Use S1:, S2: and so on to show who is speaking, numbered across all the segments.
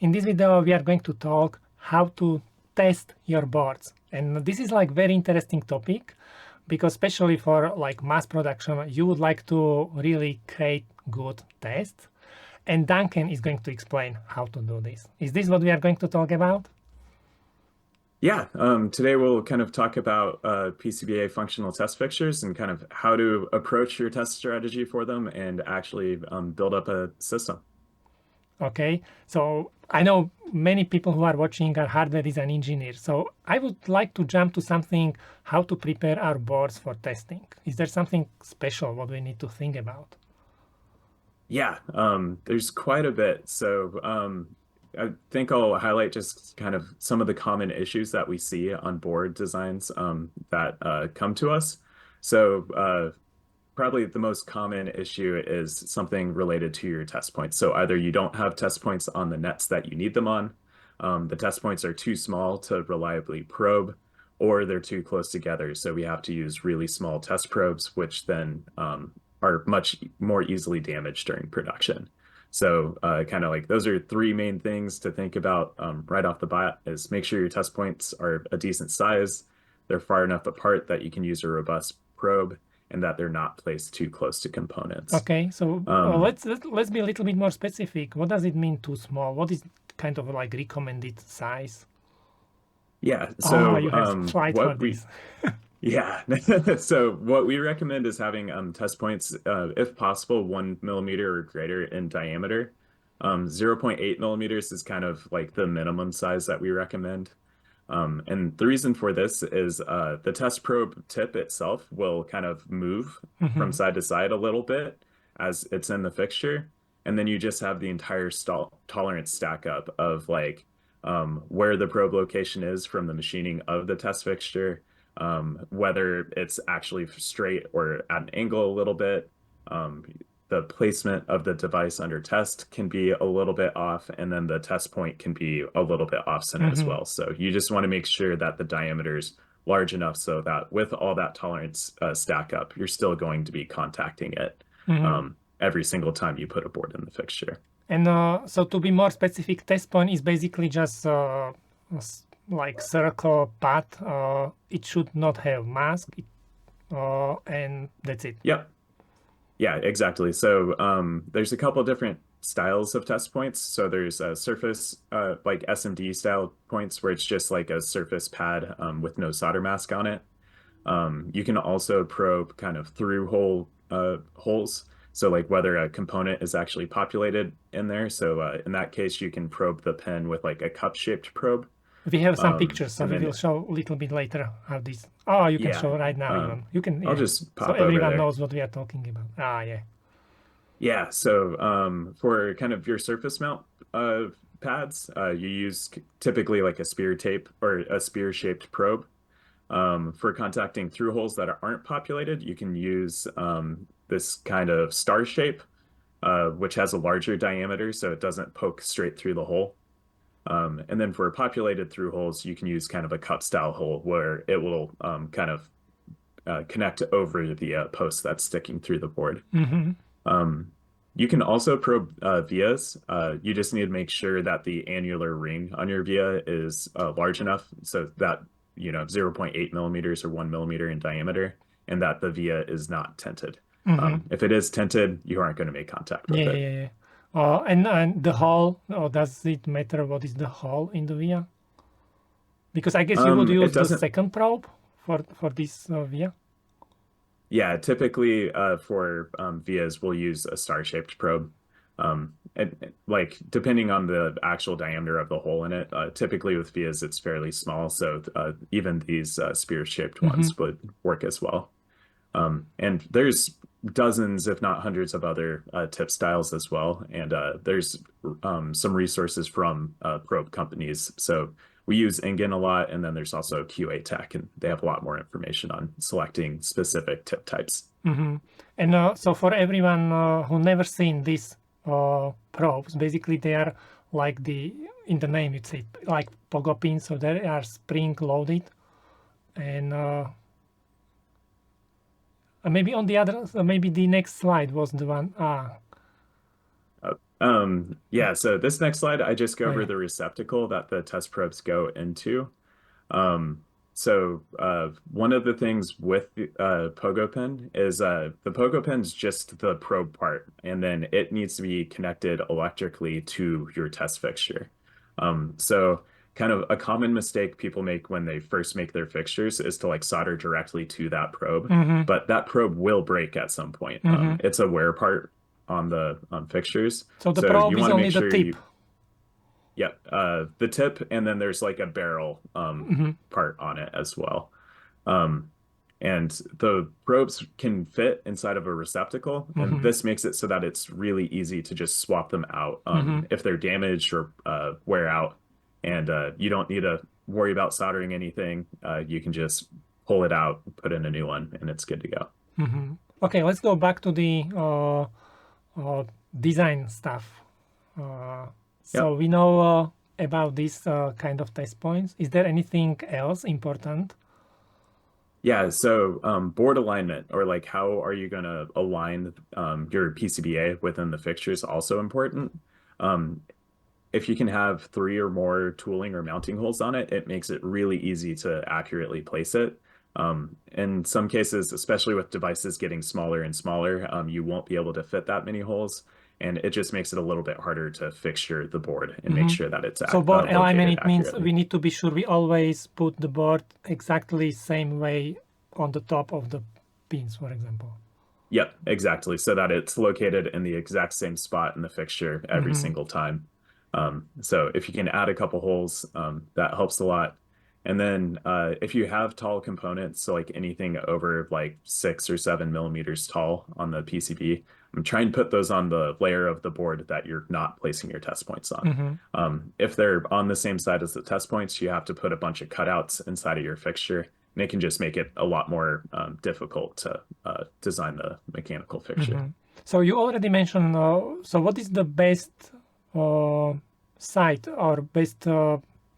S1: In this video, we are going to talk how to test your boards. And this is like very interesting topic because especially for like mass production, you would like to really create good tests. And Duncan is going to explain how to do this. Is this what we are going to talk about?
S2: Yeah, today we'll kind of talk about PCBA functional test fixtures and kind of how to approach your test strategy for them and actually build up a system.
S1: Okay, so I know many people who are watching are hardware design engineers. So I would like to jump to something, how to prepare our boards for testing. Is there something special what we need to think about?
S2: Yeah, there's quite a bit. I think I'll highlight just kind of some of the common issues that we see on board designs that come to us. Probably the most common issue is something related to your test points. So either you don't have test points on the nets that you need them on, the test points are too small to reliably probe, or they're too close together. So we have to use really small test probes, which then are much more easily damaged during production. So kind of like those are three main things to think about right off the bat is make sure your test points are a decent size, they're far enough apart that you can use a robust probe, and that they're not placed too close to components.
S1: Okay, so
S2: Um,
S1: let's be a little bit more specific. What does it mean too small? What is kind of like recommended size?
S2: yeah,
S1: Ah,
S2: so
S1: you have slide for
S2: what we
S1: this.
S2: yeah, so what we recommend is having test points, if possible, 1 millimeter or greater in diameter. 0.8 millimeters is kind of like the minimum size that we recommend. And the reason for this is the test probe tip itself will kind of move from
S1: Mhm.
S2: side to side a little bit as it's in the fixture. And then you just have the entire tolerance stack up of like where the probe location is from the machining of the test fixture, whether it's actually straight or at an angle a little bit. Um, the placement of the device under test can be a little bit off, and then the test point can be a little bit off center as
S1: Mhm.
S2: well. So you just want to make sure that the diameter is large enough so that with all that tolerance stack up, you're still going to be contacting it
S1: Mhm.
S2: every single time you put a board in the fixture.
S1: And so to be more specific, test point is basically just like circle path. It should not have mask, and that's it.
S2: Yep. Yeah, exactly. So there's a couple different styles of test points. So there's a surface, like SMD style points, where it's just like a surface pad with no solder mask on it. You can also probe kind of through holes. So like whether a component is actually populated in there. So in that case, you can probe the pen with like a cup-shaped probe.
S1: We have some pictures, so
S2: And
S1: we will
S2: then
S1: show a little bit later how this. Oh, you can
S2: yeah,
S1: show right now even. You can,
S2: I'll
S1: yeah.
S2: just
S1: So
S2: pop over
S1: everyone
S2: there.
S1: knows what we are talking about. Ah, yeah.
S2: Yeah, so for kind of your surface mount pads, you use typically like a spear tape or a spear-shaped probe. For contacting through holes that aren't populated, you can use this kind of star shape, which has a larger diameter, so it doesn't poke straight through the hole. And then for populated through holes, you can use kind of a cup style hole where it will kind of connect over the post that's sticking through the board.
S1: Mm-hmm.
S2: Um, you can also probe vias. You just need to make sure that the annular ring on your via is large enough so that, 0.8 millimeters or 1 millimeter in diameter, and that the via is not tinted.
S1: Mm-hmm.
S2: If it is tinted, you aren't going to make contact
S1: Yeah,
S2: with
S1: yeah,
S2: it.
S1: yeah, yeah. And the hole, or does it matter what is the hole in the via? Because I guess you would
S2: It
S1: use the
S2: doesn't,
S1: second probe for this via.
S2: yeah, typically for vias, we'll use a star-shaped probe. Like depending on the actual diameter of the hole in it, typically with vias, it's fairly small. So even these spear-shaped
S1: Mm-hmm.
S2: ones would work as well. And there's dozens, if not hundreds, of other tip styles as well. And there's some resources from probe companies. So we use Ingen a lot, and then there's also QA Tech, and they have a lot more information on selecting specific tip types.
S1: Mm-hmm. And so for everyone who never seen these probes, basically they are like in the name you'd say like pogo pins, so they are spring loaded, and maybe on the other, maybe the next slide was the one. Ah,
S2: Yeah, so this next slide, I just go
S1: Oh
S2: over
S1: yeah.
S2: the receptacle that the test probes go into. So one of the things with the Pogo Pin is the Pogo Pin's just the probe part, and then it needs to be connected electrically to your test fixture. So kind of a common mistake people make when they first make their fixtures is to like solder directly to that probe,
S1: Mm-hmm.
S2: but that probe will break at some point.
S1: Mm-hmm.
S2: It's a wear part on the fixtures,
S1: So the
S2: so you
S1: probe is
S2: want to
S1: only
S2: make
S1: the
S2: sure
S1: tip.
S2: you yeah, the tip, and then there's like a barrel
S1: Mm-hmm.
S2: part on it as well. Um, and the probes can fit inside of a receptacle, and
S1: Mm-hmm.
S2: this makes it so that it's really easy to just swap them out
S1: Mm-hmm.
S2: if they're damaged or wear out. And you don't need to worry about soldering anything. You can just pull it out, put in a new one, and it's good to go.
S1: Mm-hmm. Okay, let's go back to the uh, design stuff. Uh, so
S2: Yep.
S1: we know about this kind of test points. Is there anything else important?
S2: Yeah, so board alignment, or like how are you going to align your PCBA within the fixture is also important. Um, if you can have three or more tooling or mounting holes on it, it makes it really easy to accurately place it. In some cases, especially with devices getting smaller and smaller, you won't be able to fit that many holes, and it just makes it a little bit harder to fixture the board and make
S1: Mm-hmm.
S2: sure that it's
S1: So board alignment,
S2: located
S1: it means
S2: accurately.
S1: we need to be sure we always put the board exactly same way on the top of the pins, for example.
S2: Yep, exactly. So that it's located in the exact same spot in the fixture every
S1: Mm-hmm.
S2: single time. So if you can add a couple holes, that helps a lot. And then if you have tall components, so like anything over like 6 or 7 millimeters tall on the PCB, try and put those on the layer of the board that you're not placing your test points on.
S1: Mm-hmm.
S2: If they're on the same side as the test points, you have to put a bunch of cutouts inside of your fixture, and it can just make it a lot more difficult to design the mechanical fixture.
S1: Mm-hmm. So you already mentioned, so what is the best uh, site or best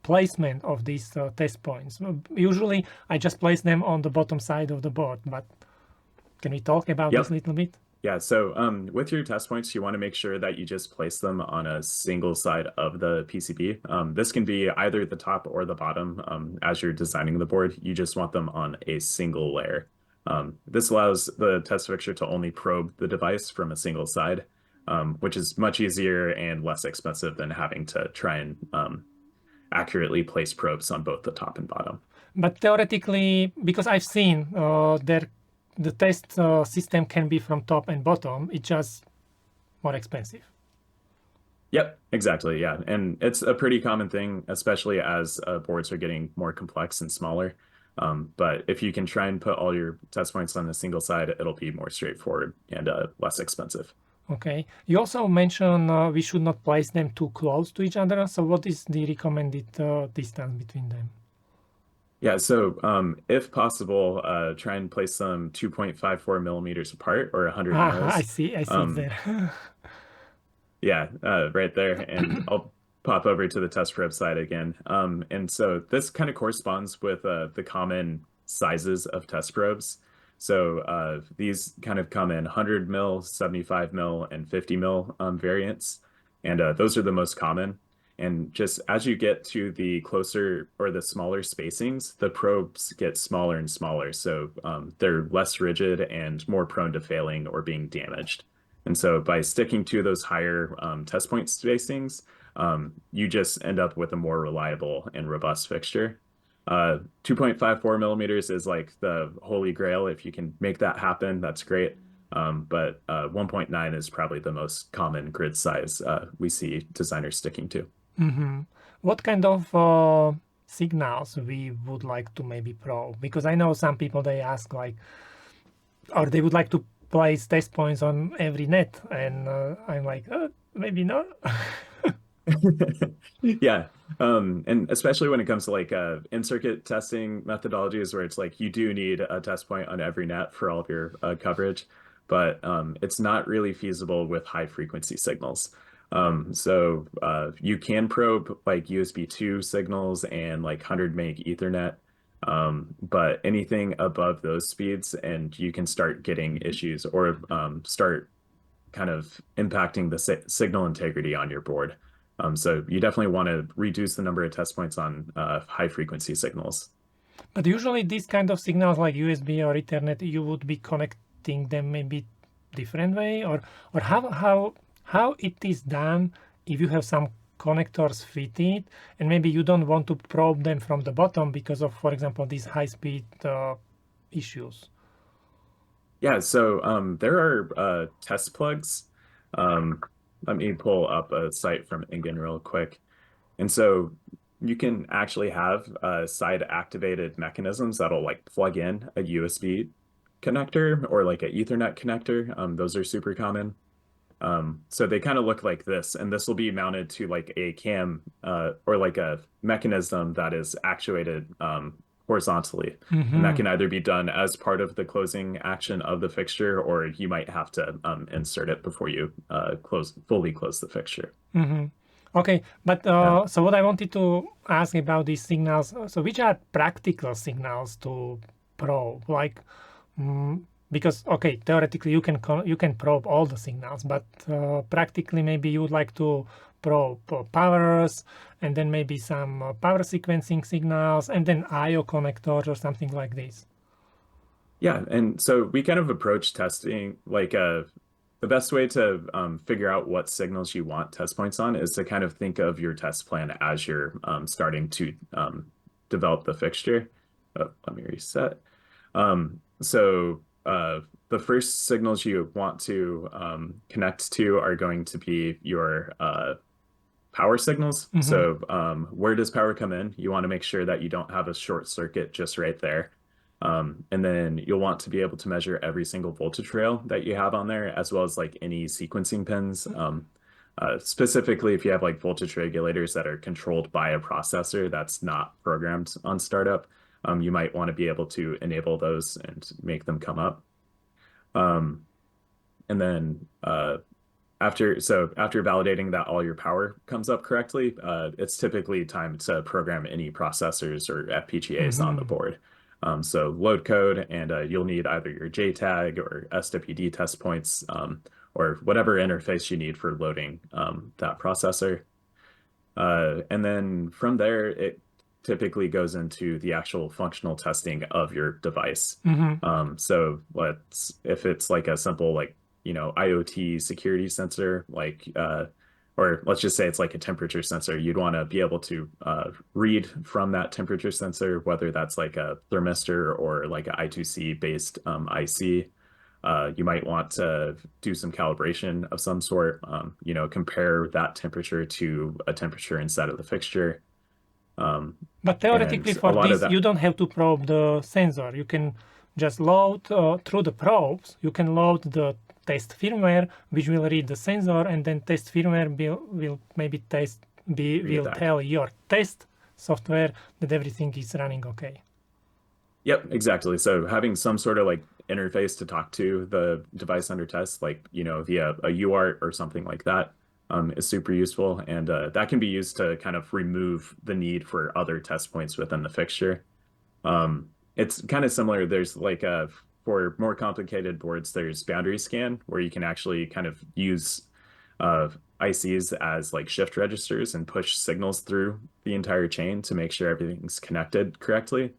S1: placement of these test points? Usually I just place them on the bottom side of the board, but can we talk about this a
S2: Yep.
S1: little bit?
S2: Yeah. So with your test points, you want to make sure that you just place them on a single side of the PCB. This can be either the top or the bottom. As you're designing the board, you just want them on a single layer. This allows the test fixture to only probe the device from a single side, which is much easier and less expensive than having to try and accurately place probes on both the top and bottom.
S1: But theoretically, because I've seen the test system can be from top and bottom, it's just more expensive.
S2: Yep, exactly. Yeah. And it's a pretty common thing, especially as boards are getting more complex and smaller. But if you can try and put all your test points on a single side, it'll be more straightforward and less expensive.
S1: Okay. You also mentioned we should not place them too close to each other. So what is the recommended distance between them?
S2: Yeah, so if possible, try and place them 2.54 millimeters apart or 100
S1: Ah,
S2: mils.
S1: I see it
S2: Um,
S1: there.
S2: Yeah, right there. And I'll pop over to the test probe side again. And so this kind of corresponds with the common sizes of test probes. So these kind of come in 100 mil, 75 mil, and 50 mil variants. And those are the most common. And just as you get to the closer or the smaller spacings, the probes get smaller and smaller. So they're less rigid and more prone to failing or being damaged. And so by sticking to those higher test point spacings, you just end up with a more reliable and robust fixture. 2.54 millimeters is like the holy grail. If you can make that happen, that's great. But 1.9 is probably the most common grid size we see designers sticking to.
S1: Mm-hmm. What kind of signals we would like to maybe probe? Because I know some people they ask like, or they would like to place test points on every net, and I'm like, maybe not.
S2: Yeah. And especially when it comes to like in-circuit testing methodologies where it's like you do need a test point on every net for all of your coverage, but it's not really feasible with high frequency signals. So you can probe like USB 2 signals and like 100 meg Ethernet, but anything above those speeds and you can start getting issues or start kind of impacting the signal integrity on your board. So you definitely want to reduce the number of test points on high frequency signals.
S1: But usually these kind of signals like USB or Ethernet, you would be connecting them maybe different way, or how it is done if you have some connectors fitted and maybe you don't want to probe them from the bottom because of, for example, these high-speed issues.
S2: Yeah, so there are test plugs. Um, Let me pull up a site from Ingen real quick. And so you can actually have side activated mechanisms that'll like plug in a USB connector or like an Ethernet connector. Those are super common. So they kind of look like this, and this will be mounted to like a cam or like a mechanism that is actuated horizontally. And that can either be done as part of the closing action of the fixture, or you might have to insert it before you fully close the fixture.
S1: Okay, but
S2: Yeah.
S1: so what I wanted to ask about these signals, so which are practical signals to probe? Like, because okay, theoretically you can probe all the signals, but practically maybe you would like to probe powers, and then maybe some power sequencing signals, and then I/O connectors or something like this.
S2: Yeah, and so we kind of approach testing like the best way to figure out what signals you want test points on is to kind of think of your test plan as you're starting to develop the fixture. Oh, let me reset. So the first signals you want to connect to are going to be your power signals. So where does power come in? You want to make sure that you don't have a short circuit just right there. And then you'll want to be able to measure every single voltage rail that you have on there, as well as like any sequencing pins. Specifically, if you have like voltage regulators that are controlled by a processor that's not programmed on startup, you might want to be able to enable those and make them come up. And then after validating that all your power comes up correctly, it's typically time to program any processors or FPGAs on the board. So load code, and you'll need either your JTAG or SWD test points, or whatever interface you need for loading that processor. And then from there, it typically goes into the actual functional testing of your device. So if it's like a simple like IoT security sensor, like or let's just say it's like a temperature sensor, you'd want to be able to read from that temperature sensor, whether that's like a thermistor or like an I2C based IC. You might want to do some calibration of some sort, compare that temperature to a temperature inside of the fixture.
S1: But
S2: And
S1: theoretically,
S2: a
S1: for
S2: lot of
S1: this,
S2: that,
S1: you don't have to probe the sensor. You can just load through the probes. You can load the test firmware, which will read the sensor, and then test firmware will maybe
S2: read it
S1: will
S2: back.
S1: tell your test software that everything is running okay.
S2: Yep, exactly. So having some sort of like interface to talk to the device under test, like, via a UART or something like that, is super useful. And that can be used to kind of remove the need for other test points within the fixture. It's kind of similar. There's like for more complicated boards, there's boundary scan where you can actually kind of use uh, ICs as like shift registers and push signals through the entire chain to make sure everything's connected correctly.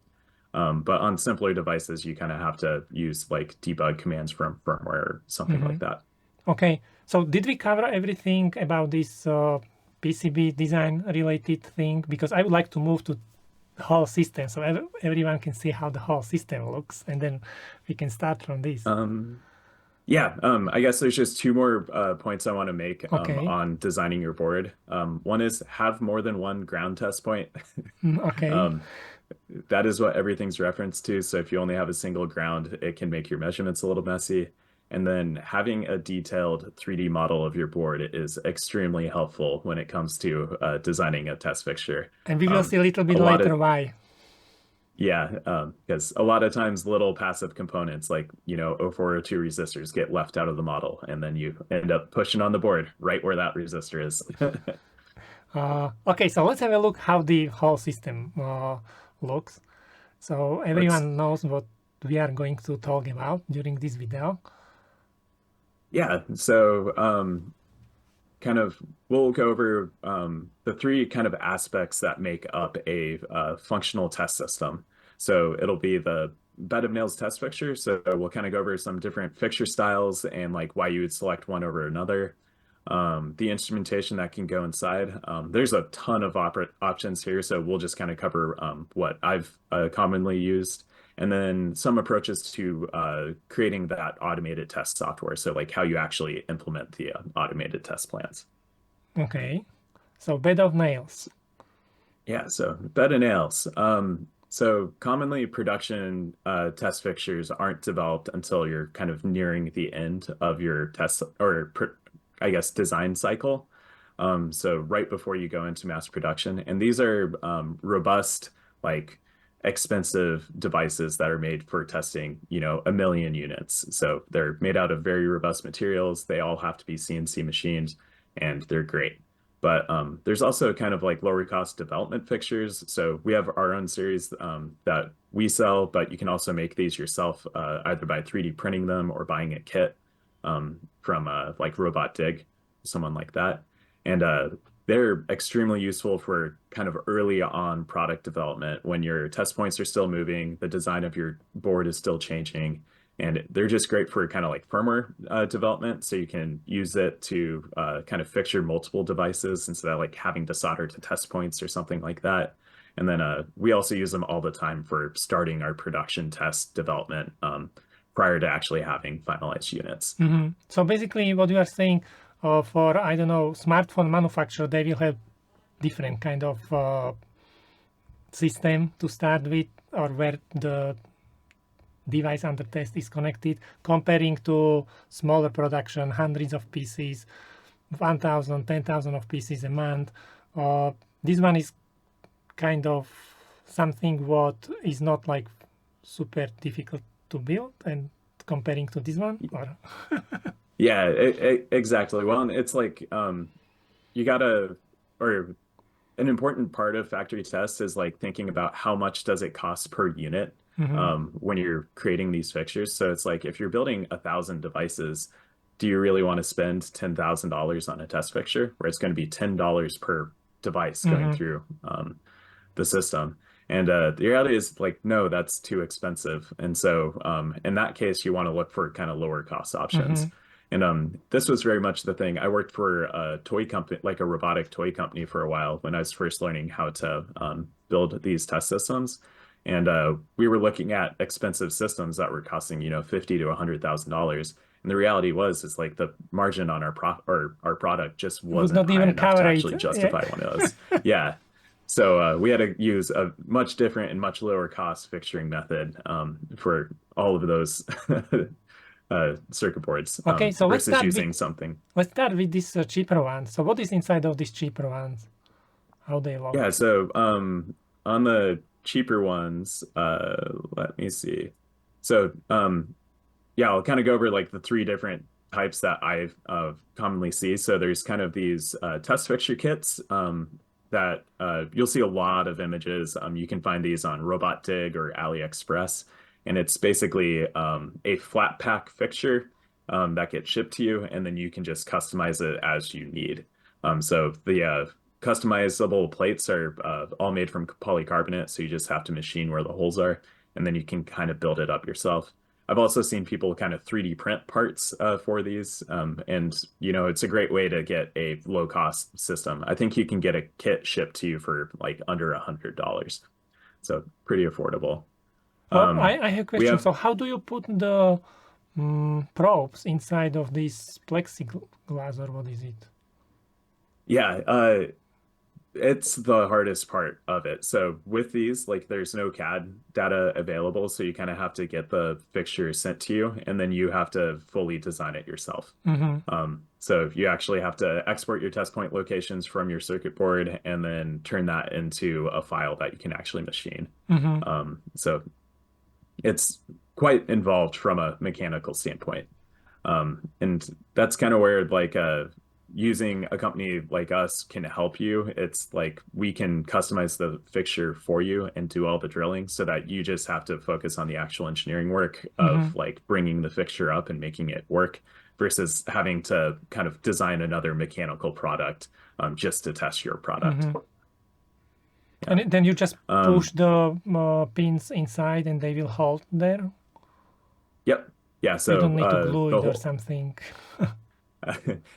S2: But on simpler devices, you kind of have to use like debug commands from firmware or something like that.
S1: Okay, so did we cover everything about this PCB design related thing? Because I would like to move to the whole system so everyone can see how the whole system looks, and then we can start from this.
S2: Yeah, I guess there's just two more points I want to make
S1: Okay.
S2: on designing your board. One is have more than one ground test point.
S1: Okay.
S2: Um, that is what everything's referenced to. So if you only have a single ground, it can make your measurements a little messy. And then having a detailed 3D model of your board is extremely helpful when it comes to designing a test fixture.
S1: And we will see a little
S2: A
S1: bit
S2: lot
S1: later
S2: of
S1: why.
S2: Yeah, because a lot of times little passive components like, 0402 resistors get left out of the model, and then you end up pushing on the board right where that resistor is.
S1: Okay, so let's have a look how the whole system looks. So
S2: Let's
S1: everyone knows what we are going to talk about during this video.
S2: Yeah, so kind of we'll go over the three kind of aspects that make up a functional test system. So it'll be the bed of nails test fixture. So we'll kind of go over some different fixture styles and like why you would select one over another. The instrumentation that can go inside. There's a ton of options here, so we'll just kind of cover what I've commonly used, and then some approaches to creating that automated test software. So like how you actually implement the automated test plans.
S1: Okay, so bed of nails.
S2: Yeah, so bed of nails. So commonly production test fixtures aren't developed until you're kind of nearing the end of your test or I guess design cycle. So right before you go into mass production, and these are robust, like expensive devices that are made for testing, a million units. So they're made out of very robust materials. They all have to be CNC machined, and they're great. But there's also kind of like lower cost development fixtures. So we have our own series that we sell, but you can also make these yourself either by 3D printing them or buying a kit from like Robot Dig, someone like that. And they're extremely useful for kind of early on product development when your test points are still moving, the design of your board is still changing, and they're just great for kind of like firmware development. So you can use it to kind of fixture multiple devices instead of like having to solder to test points or something like that. And then we also use them all the time for starting our production test development prior to actually having finalized units.
S1: So basically, what you are saying for, I don't know, smartphone manufacturer, they will have different kind of system to start with, or where the device under test is connected, comparing to smaller production, hundreds of pieces, 1,000, 10,000 of pieces a month. This one is kind of something what is not like super difficult to build, and comparing to this one, or
S2: Yeah, exactly. Well, it's like you gotta, or an important part of factory tests is like thinking about how much does it cost per unit when you're creating these fixtures. So it's like if you're building 1,000 devices, do you really want to spend $10,000 on a test fixture where it's going to be $10 per device going through the system? And the reality is like, no, that's too expensive. And so in that case, you want to look for kind of lower cost options. And this was very much the thing. I worked for a toy company, like a robotic toy company for a while when I was first learning how to build these test systems. And we were looking at expensive systems that were costing, $50 to $100,000. And the reality was, is like the margin on our product just
S1: would
S2: wasn't
S1: not
S2: high
S1: even
S2: enough to
S1: cover it.
S2: actually
S1: Yeah.
S2: justify one of those. Yeah. So we had to use a much different and much lower cost fixturing method for all of those circuit boards
S1: Okay, so
S2: versus using something.
S1: let's start with this cheaper one. So what is inside of these cheaper ones? How they
S2: Yeah,
S1: look?
S2: so on the cheaper ones, let me see. So yeah, I'll kind of go over like the three different types that I commonly see. So there's kind of these test fixture kits that you'll see a lot of images. You can find these on Robot Dig or AliExpress, and it's basically a flat pack fixture that gets shipped to you, and then you can just customize it as you need. So the customizable plates are all made from polycarbonate, so you just have to machine where the holes are, and then you can kind of build it up yourself. I've also seen people kind of 3D print parts for these, and it's a great way to get a low cost system. I think you can get a kit shipped to you for like under $100, so pretty affordable.
S1: I have a
S2: We
S1: question.
S2: have,
S1: So how do you put the probes inside of this plexiglass, or what is it?
S2: yeah, it's the hardest part of it. So with these, like there's no CAD data available, so you kind of have to get the fixture sent to you, and then you have to fully design it yourself. So you actually have to export your test point locations from your circuit board and then turn that into a file that you can actually machine. So it's quite involved from a mechanical standpoint. And that's kind of where like using a company like us can help you. It's like we can customize the fixture for you and do all the drilling so that you just have to focus on the actual engineering work of like bringing the fixture up and making it work versus having to kind of design another mechanical product just to test your product.
S1: Mm-hmm.
S2: Yeah.
S1: And then you just push
S2: Um,
S1: the pins inside and they will hold there.
S2: yep. Yeah.
S1: You don't
S2: So
S1: need to glue
S2: the
S1: it or
S2: whole
S1: something.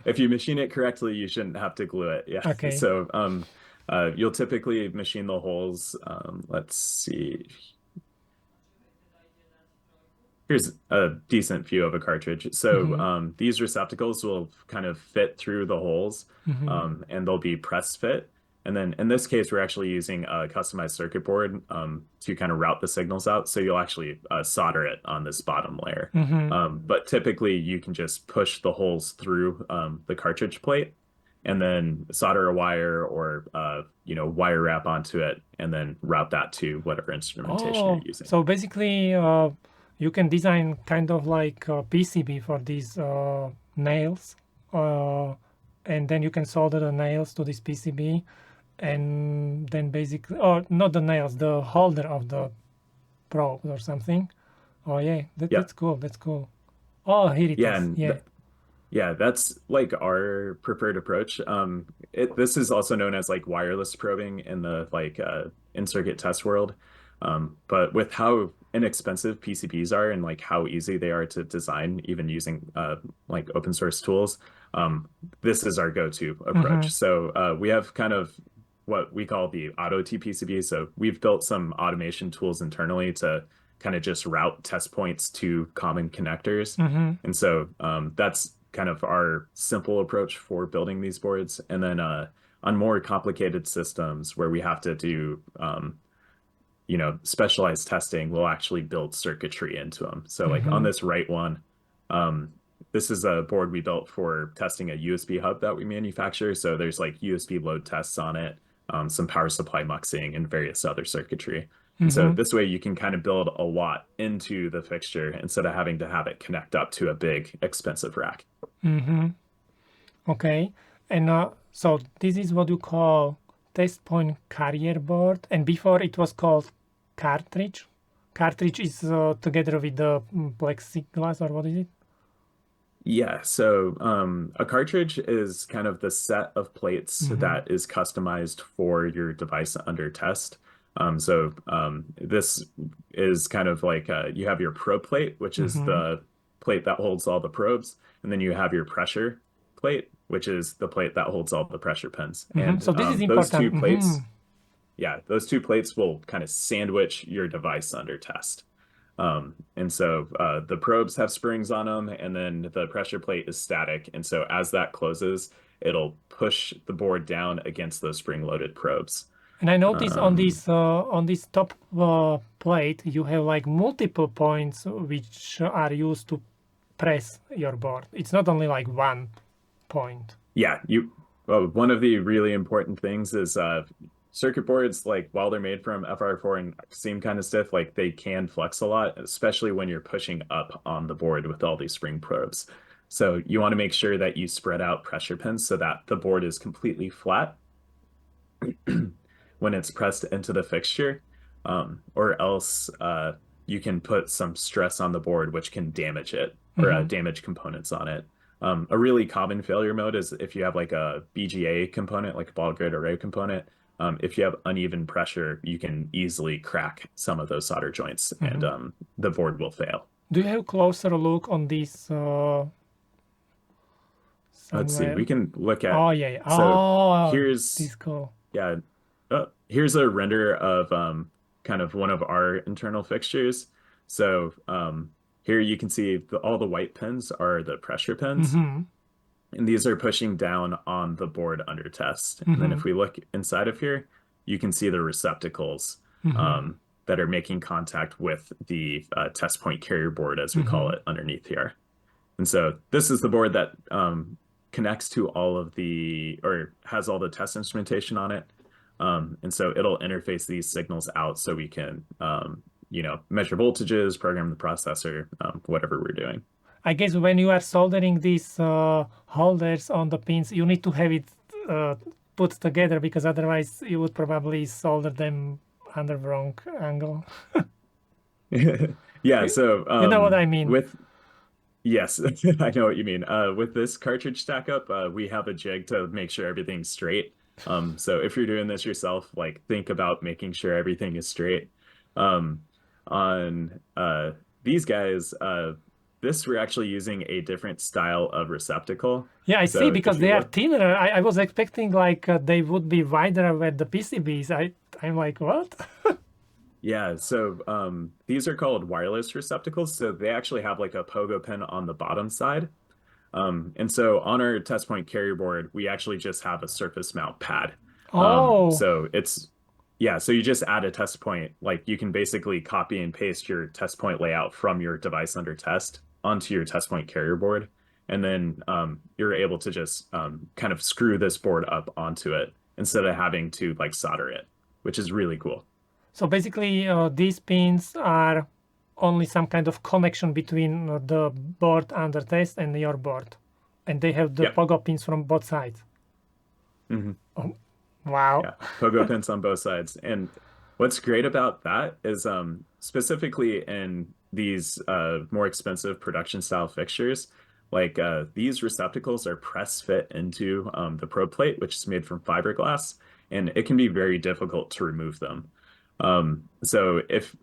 S2: if you machine it correctly, you shouldn't have to glue it. Yeah.
S1: Okay.
S2: So you'll typically machine the holes. Let's see. Here's a decent view of a cartridge. So
S1: Mm-hmm.
S2: these receptacles will kind of fit through the holes,
S1: Mm-hmm.
S2: and they'll be press fit. And then in this case, we're actually using a customized circuit board to kind of route the signals out. So you'll actually solder it on this bottom layer.
S1: Mm-hmm.
S2: But typically, you can just push the holes through the cartridge plate, and then solder a wire or wire wrap onto it, and then route that to whatever instrumentation you're
S1: Oh,
S2: using.
S1: so basically, you can design kind of like a PCB for these nails, uh, and then you can solder the nails to this PCB, and then basically, or not the nails, the holder of the probe or something. Oh yeah,
S2: Yeah,
S1: that's cool. That's cool. Oh, here it
S2: yeah,
S1: is.
S2: and
S1: Yeah.
S2: yeah, that's like our preferred approach. This is also known as like wireless probing in the like in-circuit test world. But with how inexpensive PCBs are and like how easy they are to design, even using like open source tools, this is our go-to
S1: Mm-hmm.
S2: approach. So we have kind of what we call the auto TPCB. So we've built some automation tools internally to kind of just route test points to common connectors.
S1: Mm-hmm.
S2: And so that's kind of our simple approach for building these boards. And then on more complicated systems where we have to do specialized testing, we'll actually build circuitry into them. So like on
S1: Mm-hmm.
S2: this right one, um, this is a board we built for testing a USB hub that we manufacture. So there's like USB load tests on it, some power supply muxing, and various other circuitry. And so
S1: Mm-hmm.
S2: this way you can kind of build a lot into the fixture instead of having to have it connect up to a big expensive rack.
S1: Mm-hmm. Okay. And so this is what you call test point carrier board, and before it was called cartridge. Cartridge is together with the plexiglass, or what is it?
S2: Yeah, so a cartridge is kind of the set of plates
S1: Mm-hmm.
S2: that is customized for your device under test. This is kind of like you have your probe plate, which is
S1: Mm-hmm.
S2: the plate that holds all the probes, and then you have your pressure plate, which is the plate that holds all the pressure pins.
S1: Mm-hmm.
S2: And
S1: So this is
S2: those two
S1: important. Mm-hmm.
S2: plates, yeah, those two plates will kind of sandwich your device under test. And so the probes have springs on them, and then the pressure plate is static. And so as that closes, it'll push the board down against those spring-loaded probes.
S1: And I noticed
S2: Um,
S1: on this top plate you have like multiple points which are used to press your board. It's not only like one point.
S2: yeah, one of the really important things is circuit boards, like while they're made from FR4 and seem kind of stiff, like they can flex a lot, especially when you're pushing up on the board with all these spring probes. So you want to make sure that you spread out pressure pins so that the board is completely flat when it's pressed into the fixture, or else you can put some stress on the board, which can damage it or
S1: Mm-hmm.
S2: damage components on it. A really common failure mode is if you have like a BGA component, like a ball grid array component. If you have uneven pressure, you can easily crack some of those solder joints, and
S1: Mm-hmm.
S2: the board will fail.
S1: Do you have closer look on this
S2: Let's see,
S1: somewhere?
S2: we can look at,
S1: Oh yeah, yeah.
S2: so
S1: Oh,
S2: here's
S1: this cool.
S2: Yeah. Here's a render of kind of one of our internal fixtures. So here you can see all the white pins are the pressure pins,
S1: Mm-hmm.
S2: and these are pushing down on the board under test. And then
S1: Mm-hmm.
S2: if we look inside of here, you can see the receptacles
S1: Mm-hmm.
S2: that are making contact with the test point carrier board, as we call
S1: Mm-hmm.
S2: it, underneath here. And so this is the board that connects to all of the, or has all the test instrumentation on it. And so it'll interface these signals out so we can, measure voltages, program the processor, whatever we're doing.
S1: I guess when you are soldering these holders on the pins, you need to have it put together because otherwise you would probably solder them under wrong angle.
S2: Yeah, so
S1: You know what I mean?
S2: with Yes, I know what you mean. With this cartridge stack up, we have a jig to make sure everything's straight. So if you're doing this yourself, like think about making sure everything is straight. Um, on these guys, this we're actually using a different style of receptacle.
S1: Yeah, I see,
S2: So
S1: because
S2: if you
S1: they are
S2: look,
S1: thinner. I was expecting like they would be wider with the PCBs. I'm like, what?
S2: yeah, so these are called wireless receptacles. So they actually have like a pogo pin on the bottom side. And so on our test point carrier board, we actually just have a surface mount pad.
S1: Oh,
S2: So it's, yeah, so you just add a test point. Like you can basically copy and paste your test point layout from your device under test onto your test point carrier board. And then you're able to just kind of screw this board up onto it instead of having to like solder it, which is really cool.
S1: so basically these pins are only some kind of connection between the board under test and your board, and they have the
S2: Yep.
S1: pogo pins from both sides.
S2: Mhm.
S1: Oh, wow.
S2: Yeah, pogo pins on both sides. And what's great about that is specifically in these more expensive production style fixtures, like these receptacles are press fit into the probe plate, which is made from fiberglass, and it can be very difficult to remove them. So if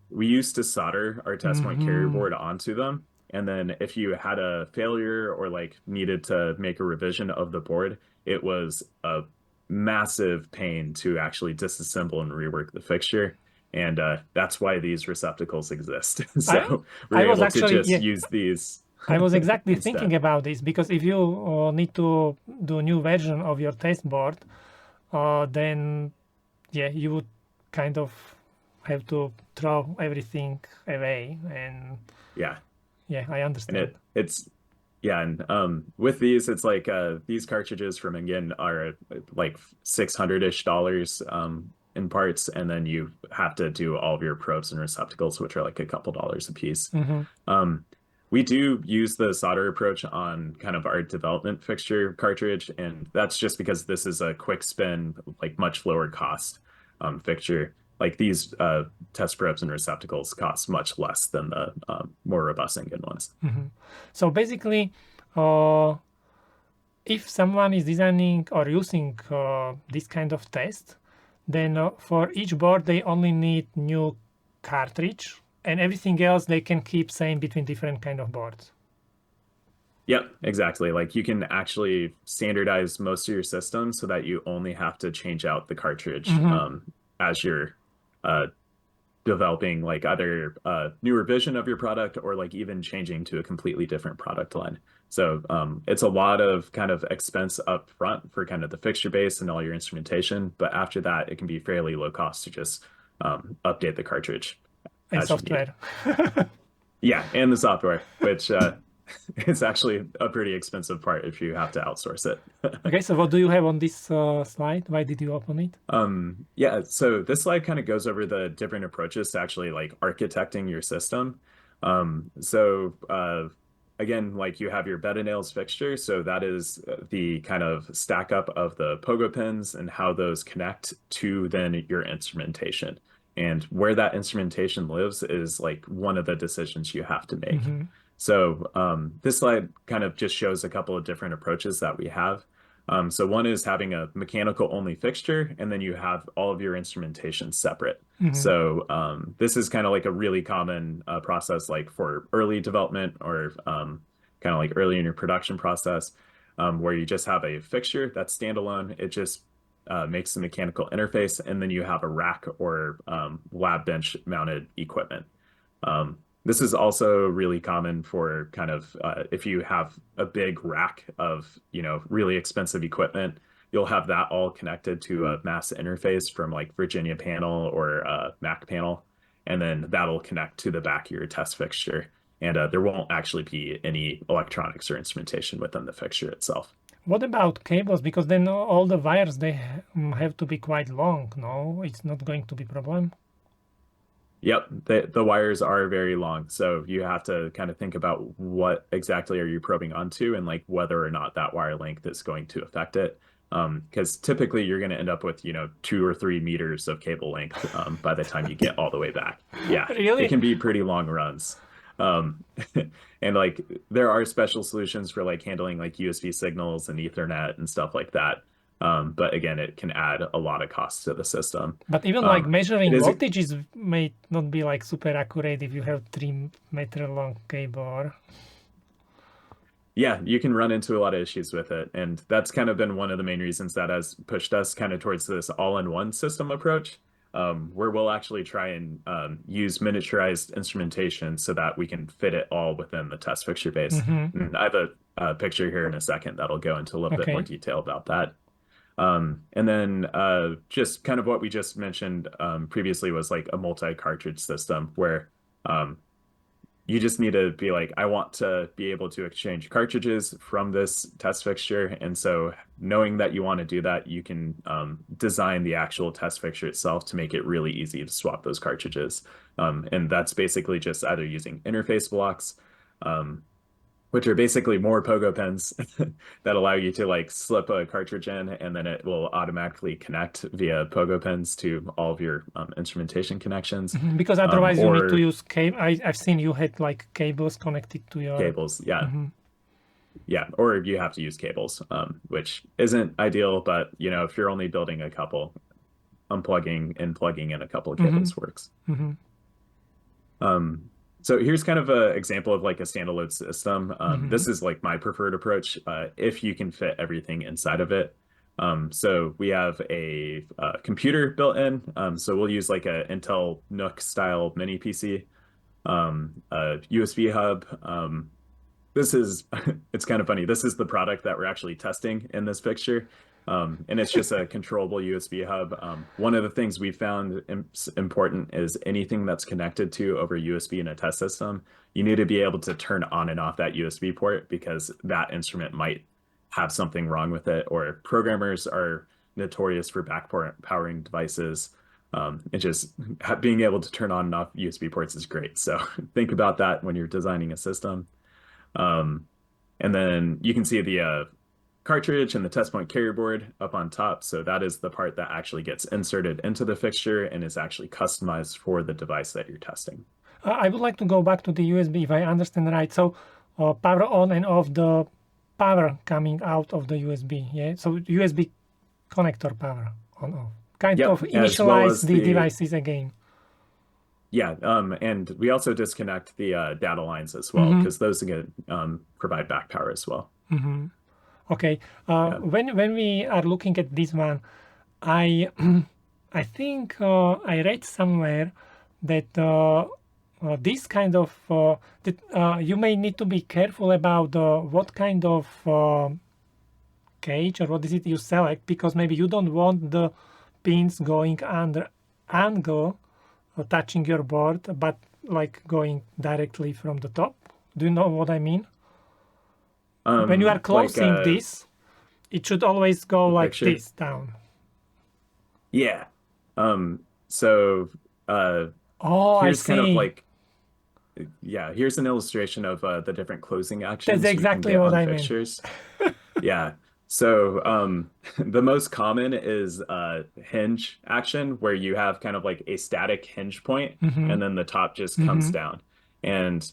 S2: we used to solder our test point carrier
S1: Hmm.
S2: board onto them, and then if you had a failure or like needed to make a revision of the board, it was a massive pain to actually disassemble and rework the fixture. And that's why these receptacles exist.
S1: I
S2: So
S1: I
S2: we're
S1: was
S2: able to
S1: actually,
S2: just
S1: yeah,
S2: use these
S1: I was exactly thinking
S2: instead.
S1: about this, because if you need to do a new version of your test board, then yeah, you would kind of have to throw everything away, and
S2: Yeah.
S1: yeah, I
S2: And
S1: understand.
S2: it's yeah, and with these it's like these cartridges from again are like 600-ish dollars in parts, and then you have to do all of your probes and receptacles, which are like a couple dollars a piece.
S1: Hmm.
S2: Um, we do use the solder approach on kind of our development fixture cartridge, and that's just because this is a quick spin, like much lower cost fixture. Like these test probes and receptacles cost much less than the more robust Ingon ones.
S1: Hmm. So basically, uh, if someone is designing or using this kind of test, then for each board they only need new cartridge, and everything else they can keep same between different kind of boards.
S2: Yep, exactly. Like you can actually standardize most of your system so that you only have to change out the cartridge
S1: Hmm.
S2: as you're uh, developing like either a newer vision of your product or like even changing to a completely different product line. So it's a lot of kind of expense up front for kind of the fixture base and all your instrumentation, but after that, it can be fairly low cost to just update the cartridge
S1: And
S2: as you need.
S1: software.
S2: Yeah, and the software, which is actually a pretty expensive part if you have to outsource it.
S1: Okay, so what do you have on this slide? Why did you open it?
S2: Yeah, so this slide kind of goes over the different approaches to actually like architecting your system. Again, like you have your bed of nails fixture, so that is the kind of stack up of the pogo pins and how those connect to then your instrumentation. And where that instrumentation lives is like one of the decisions you have to make.
S1: Hmm.
S2: So this slide kind of just shows a couple of different approaches that we have. So one is having a mechanical only fixture, and then you have all of your instrumentation separate.
S1: Hmm.
S2: So this is kind of like a really common process, like for early development or kind of like early in your production process, where you just have a fixture that's standalone. It just makes the mechanical interface, and then you have a rack or lab bench mounted equipment. This is also really common for kind of if you have a big rack of, really expensive equipment, you'll have that all connected to a mass interface from like Virginia panel or Mac panel, and then that'll connect to the back of your test fixture. And there won't actually be any electronics or instrumentation within the fixture itself.
S1: What about cables? Because then all the wires they have to be quite long. No, it's not going to be problem.
S2: Yep, the wires are very long, so you have to kind of think about what exactly are you probing onto and like whether or not that wire length is going to affect it. Because typically you're going to end up with, 2 or 3 meters of cable length by the time you get all the way back. Yeah, it
S1: Really?
S2: can be pretty long runs. Um, and like there are special solutions for like handling like USB signals and Ethernet and stuff like that. But again, it can add a lot of cost to the system.
S1: But even like
S2: It
S1: measuring
S2: is,
S1: voltages may not be like super accurate if you have 3 meter long cable.
S2: yeah, you can run into a lot of issues with it. And that's kind of been one of the main reasons that has pushed us kind of towards this all-in-one system approach, where we'll actually try and use miniaturized instrumentation so that we can fit it all within the test fixture base. And I have a picture here in a second that'll go into a little bit more
S1: Okay.
S2: detail about that. And then just kind of what we just mentioned previously was like a multi-cartridge system where um, you just need to be like, I want to be able to exchange cartridges from this test fixture. And so knowing that you want to do that, you can design the actual test fixture itself to make it really easy to swap those cartridges. And that's basically just either using interface blocks, um, which are basically more pogo pins that allow you to like slip a cartridge in and then it will automatically connect via pogo pins to all of your instrumentation connections.
S1: Because otherwise you need to
S2: Or
S1: use cable. I've seen you had like cables connected to your.
S2: cables. Yeah. Yeah. Or you have to use cables, which isn't ideal, but you know, if you're only building a couple, unplugging and plugging in a couple of cables works. So here's kind of an example of like a standalone system. This is like my preferred approach, if you can fit everything inside of it. So we have a computer built in. So we'll use like a Intel NUC style mini PC, a USB hub. This is, it's kind of funny. This is the product that we're actually testing in this picture. And it's just a controllable USB hub. One of the things we found important is anything that's connected to over USB in a test system, you need to be able to turn on and off that USB port because that instrument might have something wrong with it, or programmers are notorious for back powering devices. And just being able to turn on and off USB ports is great. So think about that when you're designing a system. And then you can see the cartridge and the test point carrier board up on top. So that is the part that actually gets inserted into the fixture and is actually customized for the device that you're testing.
S1: I would like to go back to the USB if I understand right. So power on and off, the power coming out of the USB. Yeah. So USB connector power on off. Kind of
S2: Yep, as well
S1: initialize
S2: as
S1: the devices again.
S2: yeah, and we also disconnect the data lines as well because those again provide back power as well.
S1: Okay. When we are looking at this one, I I think I read somewhere that this kind of that you may need to be careful about what kind of cage or what is it you select, because maybe you don't want the pins going under angle touching your board, but like going directly from the top. Do you know what I mean? When you are closing
S2: Like
S1: this, it should always go
S2: the
S1: like
S2: picture.
S1: this down.
S2: Yeah. So
S1: Oh, I
S2: here's kind of
S1: see.
S2: like yeah, here's an illustration of the different closing
S1: That's
S2: actions you can
S1: exactly
S2: get
S1: what
S2: on
S1: I meant.
S2: fixtures. Yeah. So the most common is hinge action where you have kind of like a static hinge point and then the top just comes down. And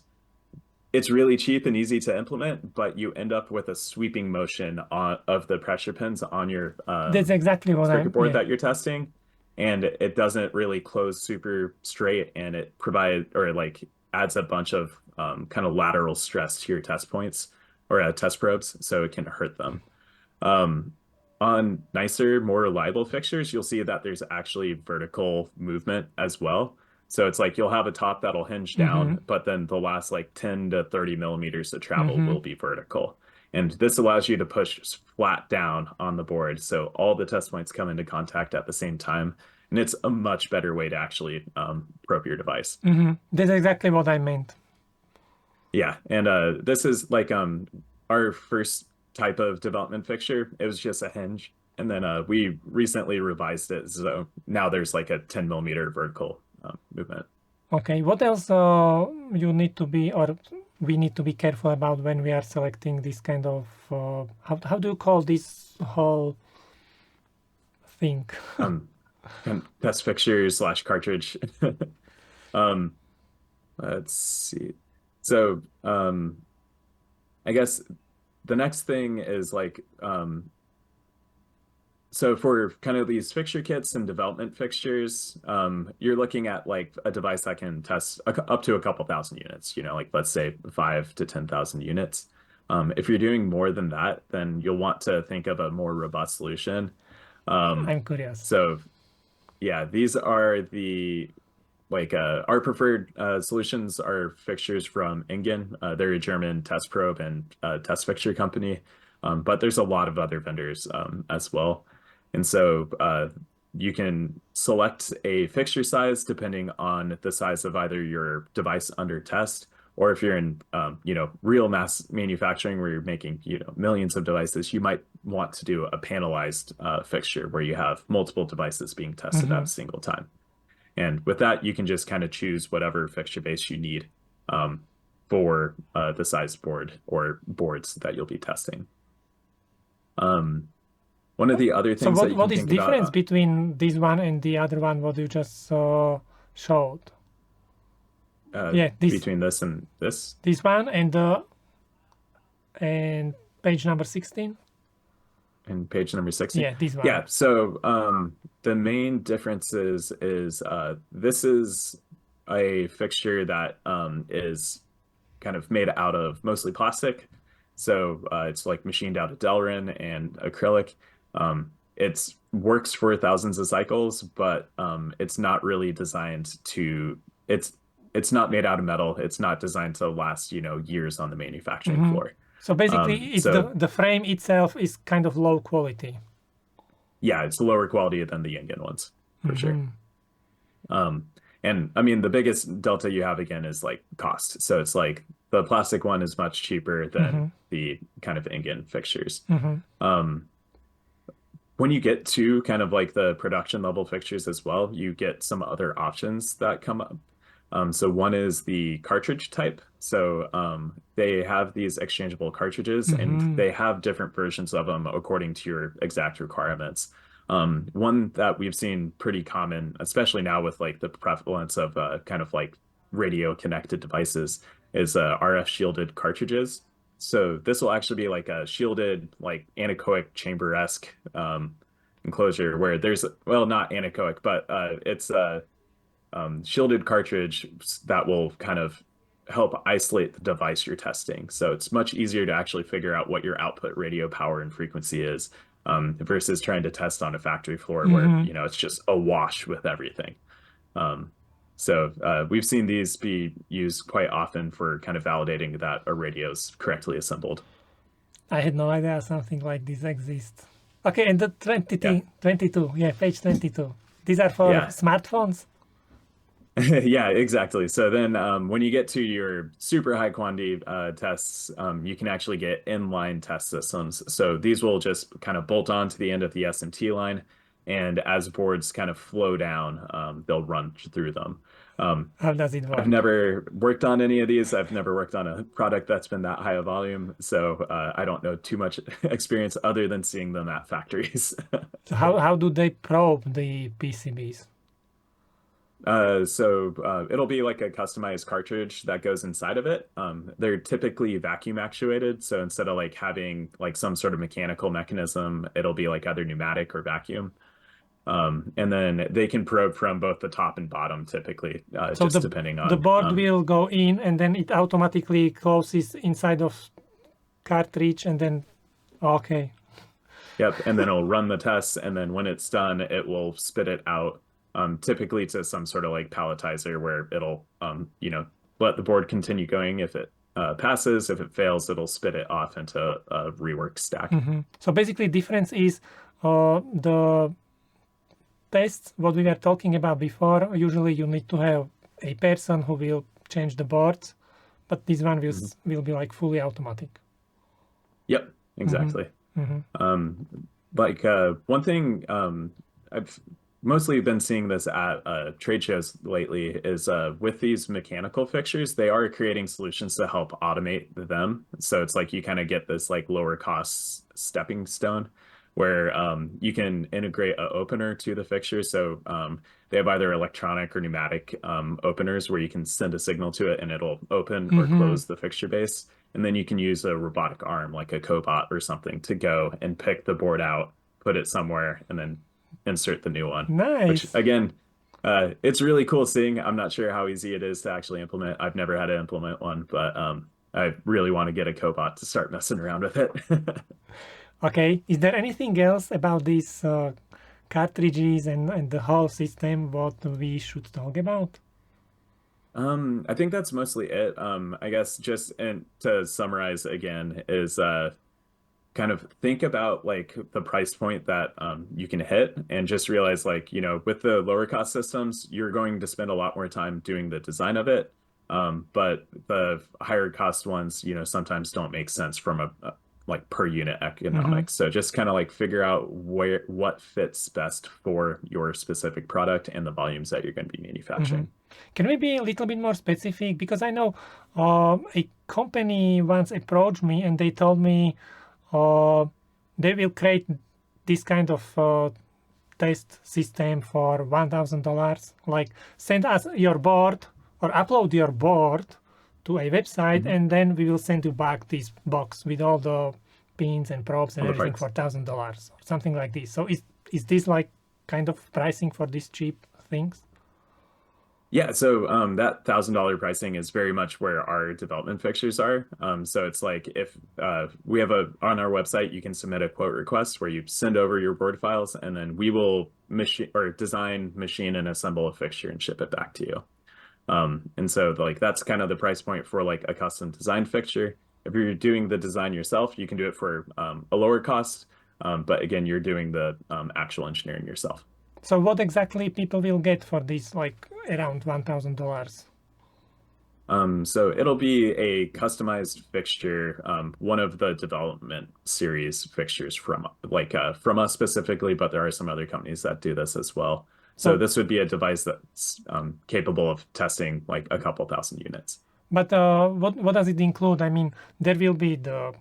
S2: it's really cheap and easy to implement, but you end up with a sweeping motion of the pressure pins on your
S1: That's exactly what
S2: circuit
S1: I'm.
S2: board
S1: Yeah.
S2: that you're testing. And it doesn't really close super straight and it provides or like adds a bunch of kind of lateral stress to your test points or test probes, so it can hurt them. Um, on nicer, more reliable fixtures, you'll see that there's actually vertical movement as well. So it's like you'll have a top that'll hinge down, but then the last like 10 to 30 millimeters of travel will be vertical. And this allows you to push flat down on the board. So all the test points come into contact at the same time. And it's a much better way to actually probe your device.
S1: That's exactly what I meant.
S2: Yeah. And this is like our first type of development fixture. It was just a hinge. And then we recently revised it. So now there's like a 10 millimeter vertical movement.
S1: Okay. What else you need to be, or we need to be careful about when we are selecting this kind of how do you call this whole thing?
S2: And test fixture / cartridge. Um, let's see. So I guess the next thing is like so for kind of these fixture kits and development fixtures, you're looking at like a device that can test up to a couple thousand units, like let's say 5 to 10,000 units. If you're doing more than that, then you'll want to think of a more robust solution. Um,
S1: I'm curious.
S2: so yeah, these are the like our preferred solutions are fixtures from Ingen. They're a German test probe and test fixture company, but there's a lot of other vendors as well. And so you can select a fixture size depending on the size of either your device under test, or if you're in real mass manufacturing where you're making millions of devices, you might want to do a panelized fixture where you have multiple devices being tested at
S1: Hmm.
S2: a single time. And with that, you can just kind of choose whatever fixture base you need for the size board or boards that you'll be testing. Um, One of the other
S1: So
S2: things that you
S1: what
S2: can
S1: is
S2: think
S1: difference
S2: about
S1: between this one and the other one what you just showed? Yeah,
S2: between this and this
S1: this one and page number 16.
S2: and page number 16.
S1: Yeah, this one.
S2: Yeah, so the main difference is this is a fixture that is kind of made out of mostly plastic. So it's like machined out of Delrin and acrylic. It works for thousands of cycles, but it's not really designed to, it's not made out of metal. It's not designed to last, years on the manufacturing
S1: Hmm.
S2: floor.
S1: So basically, it's
S2: So
S1: the frame itself is kind of low quality.
S2: yeah, it's lower quality than the Ingen ones for sure.
S1: Hmm.
S2: Um, and I mean, the biggest delta you have again is like cost. So it's like the plastic one is much cheaper than
S1: Hmm.
S2: the kind of Ingen fixtures.
S1: Hmm.
S2: Um, when you get to kind of like the production level fixtures as well, you get some other options that come up. So one is the cartridge type. So they have these exchangeable cartridges and
S1: Hmm.
S2: they have different versions of them according to your exact requirements. One that we've seen pretty common, especially now with like the prevalence of kind of like radio connected devices, is RF shielded cartridges. So this will actually be like a shielded, like anechoic chamber-esque enclosure where there's, well, not anechoic, but it's a shielded cartridge that will kind of help isolate the device you're testing. So it's much easier to actually figure out what your output radio power and frequency is versus trying to test on a factory floor where,
S1: Hmm.
S2: it's just awash with everything. Um, so we've seen these be used quite often for kind of validating that a radio is correctly assembled.
S1: I had no idea something like this exists. Okay, and the
S2: Yeah.
S1: 22, yeah, page 22. These are for
S2: Yeah.
S1: smartphones?
S2: Yeah, exactly. So then when you get to your super high quantity tests, you can actually get inline test systems. So these will just kind of bolt on to the end of the SMT line. And as boards kind of flow down, they'll run through them. Um,
S1: How does it
S2: I've
S1: work?
S2: never worked on any of these. I've never worked on a product that's been that high a volume. So I don't know too much experience other than seeing them at factories.
S1: So how do they probe the PCBs?
S2: It'll be like a customized cartridge that goes inside of it. They're typically vacuum actuated. So instead of like having like some sort of mechanical mechanism, it'll be like either pneumatic or vacuum. And then they can probe from both the top and bottom typically,
S1: So
S2: just depending
S1: the
S2: on,
S1: board will go in and then it automatically closes inside of cartridge and then okay.
S2: yep. And then it'll run the tests. And then when it's done, it will spit it out, typically to some sort of like palletizer where it'll, let the board continue going. If it passes, if it fails, it'll spit it off into a rework stack.
S1: Hmm. So basically difference is the tests what we were talking about before. Usually you need to have a person who will change the boards, but this one
S2: Mhm.
S1: will be like fully automatic.
S2: Yep,
S1: Hmm.
S2: exactly.
S1: Hmm.
S2: Like one thing I've mostly been seeing this at trade shows lately is with these mechanical fixtures, they are creating solutions to help automate them. So it's like you kind of get this like lower cost stepping stone where you can integrate an opener to the fixture. So they have either electronic or pneumatic openers where you can send a signal to it and it'll open or
S1: Mm-hmm.
S2: close the fixture base. And then you can use a robotic arm like a cobot or something to go and pick the board out, put it somewhere, and then insert the new one, which
S1: Nice.
S2: again, it's really cool seeing. I'm not sure how easy it is to actually implement. I've never had to implement one, but I really want to get a cobot to start messing around with it.
S1: Okay. Is there anything else about these cartridges and the whole system what we should talk about?
S2: I think that's mostly it. I guess just and to summarize again is kind of think about like the price point that you can hit and just realize like, with the lower cost systems, you're going to spend a lot more time doing the design of it. But the higher cost ones, sometimes don't make sense from a like per unit
S1: Mm-hmm.
S2: economics. So just kind of like figure out what fits best for your specific product and the volumes that you're going to be
S1: Mm-hmm.
S2: manufacturing.
S1: Can we be a little bit more specific? Because I know a company once approached me and they told me uh, they will create this kind of test system for $1,000. Like send us your board or upload your board to a website,
S2: Mhm.
S1: and then we will send you back this box with all the pins and probes and
S2: All the
S1: everything for
S2: parts.
S1: $1,000 or something like this. So is this like kind of pricing for these cheap things?
S2: Yeah, so that $1,000 pricing is very much where our development fixtures are. So it's like if we have on our website, you can submit a quote request where you send over your board files, and then we will machine or design, machine, and assemble a fixture and ship it back to you. And so like that's kind of the price point for like a custom design fixture. If you're doing the design yourself, you can do it for a lower cost. But again, you're doing the actual engineering yourself.
S1: So what exactly people will get for this, like around $1,000?
S2: So it'll be a customized fixture, one of the development series fixtures from us specifically, but there are some other companies that do this as well. So
S1: So,
S2: this would be a device that's capable of testing like a couple thousand units.
S1: but what does it include? I mean, there will be the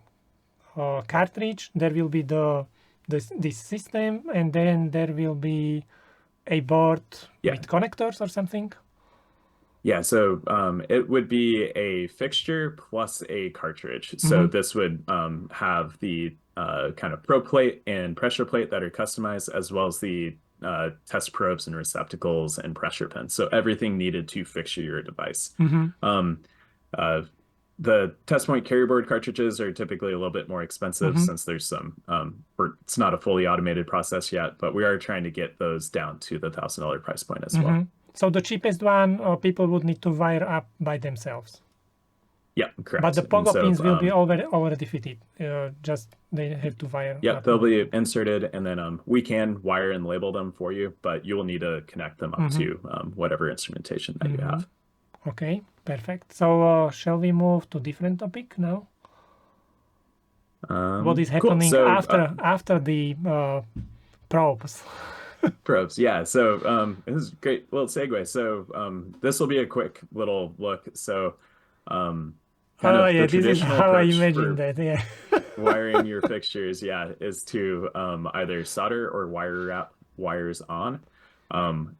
S1: cartridge, there will be this system, and then there will be a board
S2: Yeah.
S1: with connectors or something.
S2: Yeah, so it would be a fixture plus a cartridge. So
S1: Mm-hmm.
S2: this would have the kind of probe plate and pressure plate that are customized, as well as the test probes and receptacles and pressure pins. So everything needed to fixture your device.
S1: Mm-hmm.
S2: Um, uh, the test point carrier board cartridges are typically a little bit more expensive
S1: Mm-hmm.
S2: since there's it's not a fully automated process yet, but we are trying to get those down to the $1,000 price point as
S1: Mm-hmm.
S2: well.
S1: So the cheapest one, people would need to wire up by themselves.
S2: Yeah,
S1: But
S2: correct.
S1: the
S2: And
S1: pogo
S2: so
S1: pins will be already fitted. Just they have to wire
S2: Yep,
S1: up
S2: they'll
S1: manually.
S2: be inserted, and then we can wire and label them for you, but you will need to connect them up
S1: Mm-hmm.
S2: to whatever instrumentation that you
S1: Mm-hmm.
S2: have.
S1: Okay, perfect. So shall we move to different topic now? What is
S2: Cool.
S1: happening
S2: So
S1: after the probes?
S2: probes, yeah. So this is a great little segue. So this will be a quick little look. So kind
S1: Oh
S2: of
S1: yeah,
S2: the
S1: this is
S2: traditional
S1: how I
S2: approach
S1: imagined
S2: for
S1: that. Yeah.
S2: wiring your fixtures, yeah, is to either solder or wire wrap wires on.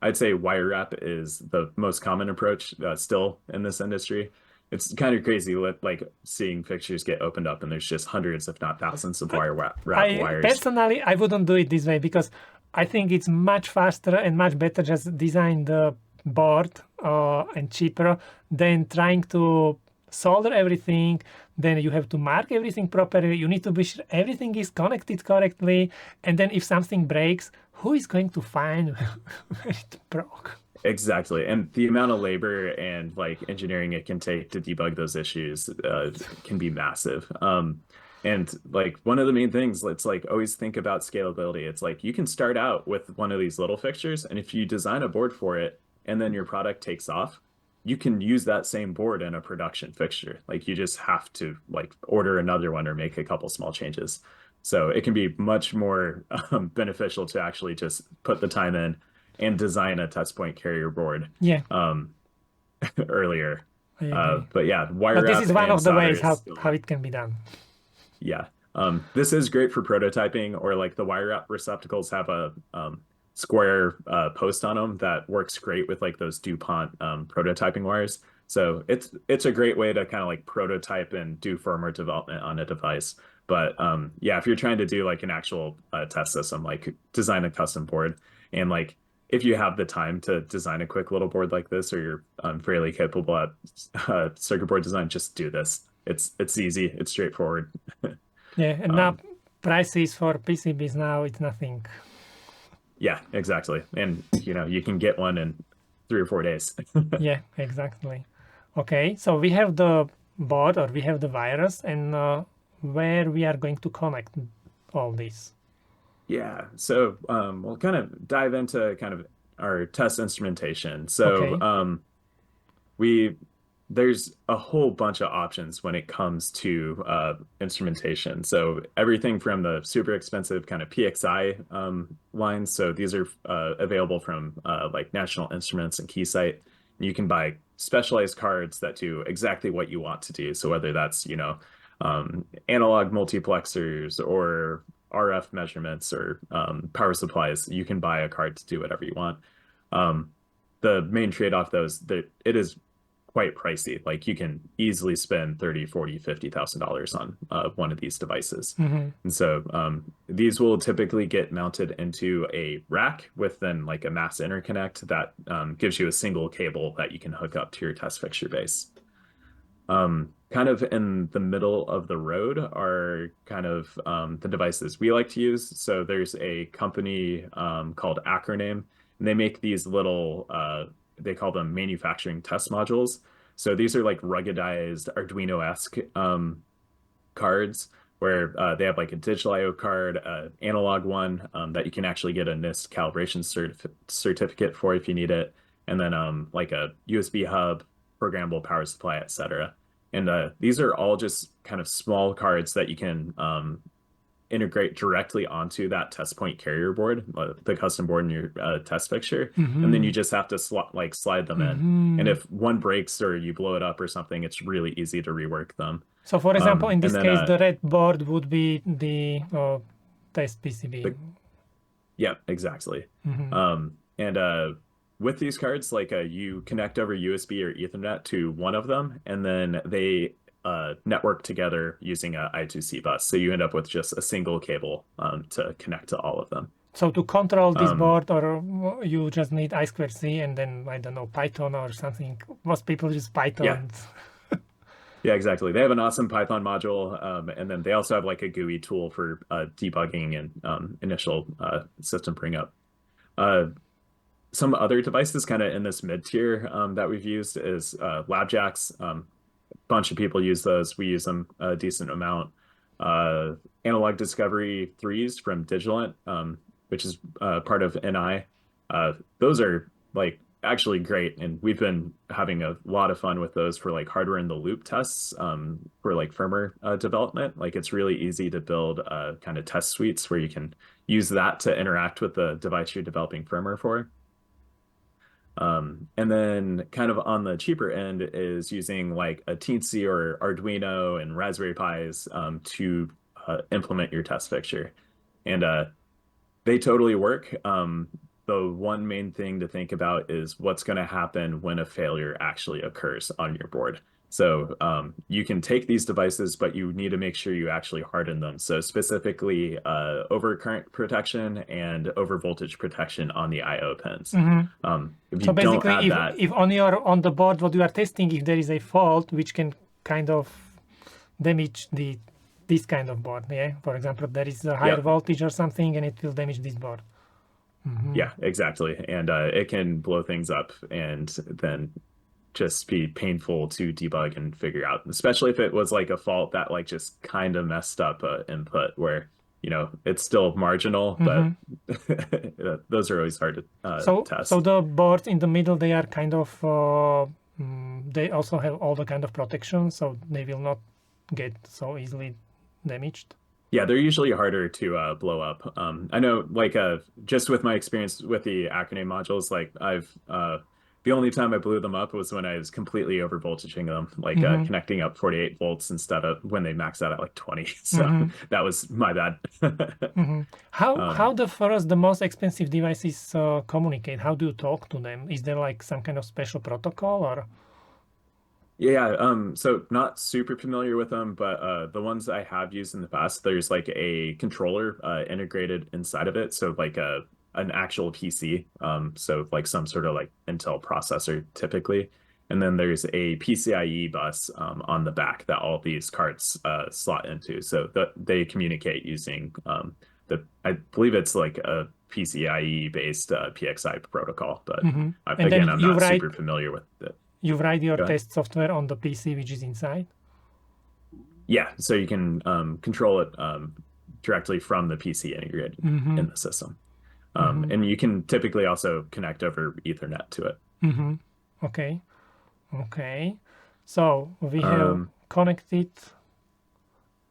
S2: I'd say wire wrap is the most common approach still in this industry. It's kind of crazy like seeing fixtures get opened up and there's just hundreds, if not thousands, of wrap
S1: I
S2: wires.
S1: personally I wouldn't do it this way because I think it's much faster and much better just design the board and cheaper than trying to solder everything. Then you have to mark everything properly. You need to be sure everything is connected correctly. And then if something breaks, who is going to find where it broke?
S2: Exactly. And the amount of labor and like engineering it can take to debug those issues can be massive. And like one of the main things, let's like always think about scalability. It's like you can start out with one of these little fixtures, and if you design a board for it and then your product takes off, you can use that same board in a production fixture. Like you just have to like order another one or make a couple small changes. So it can be much more beneficial to actually just put the time in and design a touch point carrier board
S1: Yeah,
S2: um, earlier.
S1: I agree.
S2: But yeah, wire
S1: But this
S2: wrap
S1: is one
S2: and
S1: of the
S2: solder
S1: ways
S2: is
S1: how
S2: still,
S1: it can be done.
S2: yeah. This is great for prototyping, or like the wire wrap receptacles have a square post on them that works great with like those DuPont prototyping wires. So it's a great way to kind of like prototype and do firmware development on a device. But yeah, if you're trying to do like an actual test system, like design a custom board, and like if you have the time to design a quick little board like this, or you're fairly capable at circuit board design, just do this. It's easy, it's straightforward.
S1: Yeah, and now
S2: Um,
S1: prices for PCBs now it's nothing.
S2: yeah, exactly. And you know, you can get one in 3 or 4 days.
S1: Yeah, exactly. Okay, so we have the board or we have the virus, and where we are going to connect all this.
S2: Yeah, so we'll kind of dive into kind of our test instrumentation. So
S1: Okay.
S2: we there's a whole bunch of options when it comes to instrumentation. So everything from the super expensive kind of PXI lines. So these are available from like National Instruments and Keysight. You can buy specialized cards that do exactly what you want to do. So whether that's, you know, analog multiplexers or RF measurements or power supplies, you can buy a card to do whatever you want. Um, the main trade-off though is that it is quite pricey. Like you can easily spend 30, 40, $50,000 on one of these devices.
S1: Mm-hmm.
S2: And so these will typically get mounted into a rack with then like a mass interconnect that gives you a single cable that you can hook up to your test fixture base. Kind of in the middle of the road are kind of the devices we like to use. So there's a company called Acroname, and they make these little, they call them manufacturing test modules. So these are like ruggedized Arduino-esque cards where they have like a digital I/O card, analog one that you can actually get a NIST calibration certificate for if you need it, and then like a USB hub, programmable power supply, etc. And these are all just kind of small cards that you can integrate directly onto that test point carrier board, the custom board in your test fixture, and then
S1: Mm-hmm.
S2: you just have to slide them in. And
S1: Mm-hmm.
S2: if one breaks or you blow it up or something, it's really easy to rework them.
S1: So, for example, in
S2: And
S1: this
S2: then
S1: case, the red board would be the test PCB.
S2: the Yeah, exactly.
S1: Mm-hmm.
S2: And with these cards, like you connect over USB or Ethernet to one of them, and then they network together using a I2C bus. So you end up with just a single cable to connect to all of them.
S1: So to control this
S2: Um,
S1: board, or you just need I2C and then, I don't know, Python or something. Most people use
S2: yeah,
S1: Python.
S2: yeah, exactly. They have an awesome Python module, and then they also have like a GUI tool for debugging and initial system bring up. Uh, some other devices kind of in this mid tier that we've used is lab jacks. Bunch of people use those. We use them a decent amount. Uh, Analog Discovery 3s from Digilent, which is part of NI. Those are like actually great, and we've been having a lot of fun with those for like hardware in the loop tests for like firmware development. Like it's really easy to build kind of test suites where you can use that to interact with the device you're developing firmware for. And then kind of on the cheaper end is using like a Teensy or Arduino and Raspberry Pis to implement your test fixture. And they totally work. The one main thing to think about is what's going to happen when a failure actually occurs on your board. So you can take these devices, but you need to make sure you actually harden them. So specifically overcurrent protection and over voltage protection on the I/O pins.
S1: Mm-hmm.
S2: If you
S1: So
S2: don't
S1: basically,
S2: have that,
S1: if on the board what you are testing, if there is a fault which can kind of damage this kind of board, yeah. For example, there is a higher
S2: yep,
S1: voltage or something, and it will damage this board. Mm-hmm.
S2: yeah, exactly. And it can blow things up and then just be painful to debug and figure out, especially if it was like a fault that like just kind of messed up input where, you know, it's still marginal, but
S1: Mm-hmm.
S2: those are always hard to
S1: So
S2: test.
S1: the boards in the middle, they are kind of they also have all the kind of protection, so they will not get so easily damaged.
S2: Yeah, they're usually harder to blow up. I know, like, just with my experience with the Acroname modules, like I've the only time I blew them up was when I was completely over voltaging them, like
S1: Mm-hmm.
S2: connecting up 48 volts instead of when they maxed out at like 20. So
S1: Mm-hmm.
S2: that was my bad.
S1: Mm-hmm. How
S2: Um,
S1: the most expensive devices communicate? How do you talk to them? Is there like some kind of special protocol or?
S2: yeah, so not super familiar with them, but the ones I have used in the past, there's like a controller integrated inside of it, so like a an actual PC, so like some sort of like Intel processor typically, and then there's a PCIe bus on the back that all these cards slot into, so that they communicate using I believe it's like a PCIe based PXI protocol, but
S1: Mm-hmm. And then
S2: again, I'm not super familiar with it.
S1: you write your
S2: Go ahead.
S1: test software on the PC which is inside.
S2: Yeah, so you can control it directly from the PC integrated
S1: Mm-hmm.
S2: in the system.
S1: Mm-hmm.
S2: And you can typically also connect over Ethernet to it.
S1: Mm-hmm. Okay. Okay. So we have
S2: Um,
S1: connected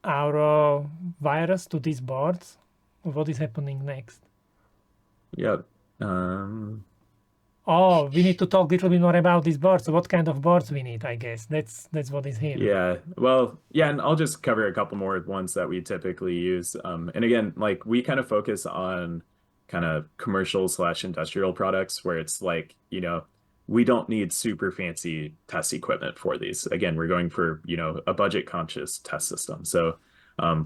S1: our virus to these boards. What is happening next?
S2: yeah. Um,
S1: Oh, we need to talk a little bit more about these boards. What kind of boards we need, I guess. That's what is here.
S2: yeah. Well, yeah, and I'll just cover a couple more ones that we typically use. And again, like we kind of focus on kind of commercial slash industrial products where it's like, we don't need super fancy test equipment for these. Again, we're going for, a budget conscious test system. So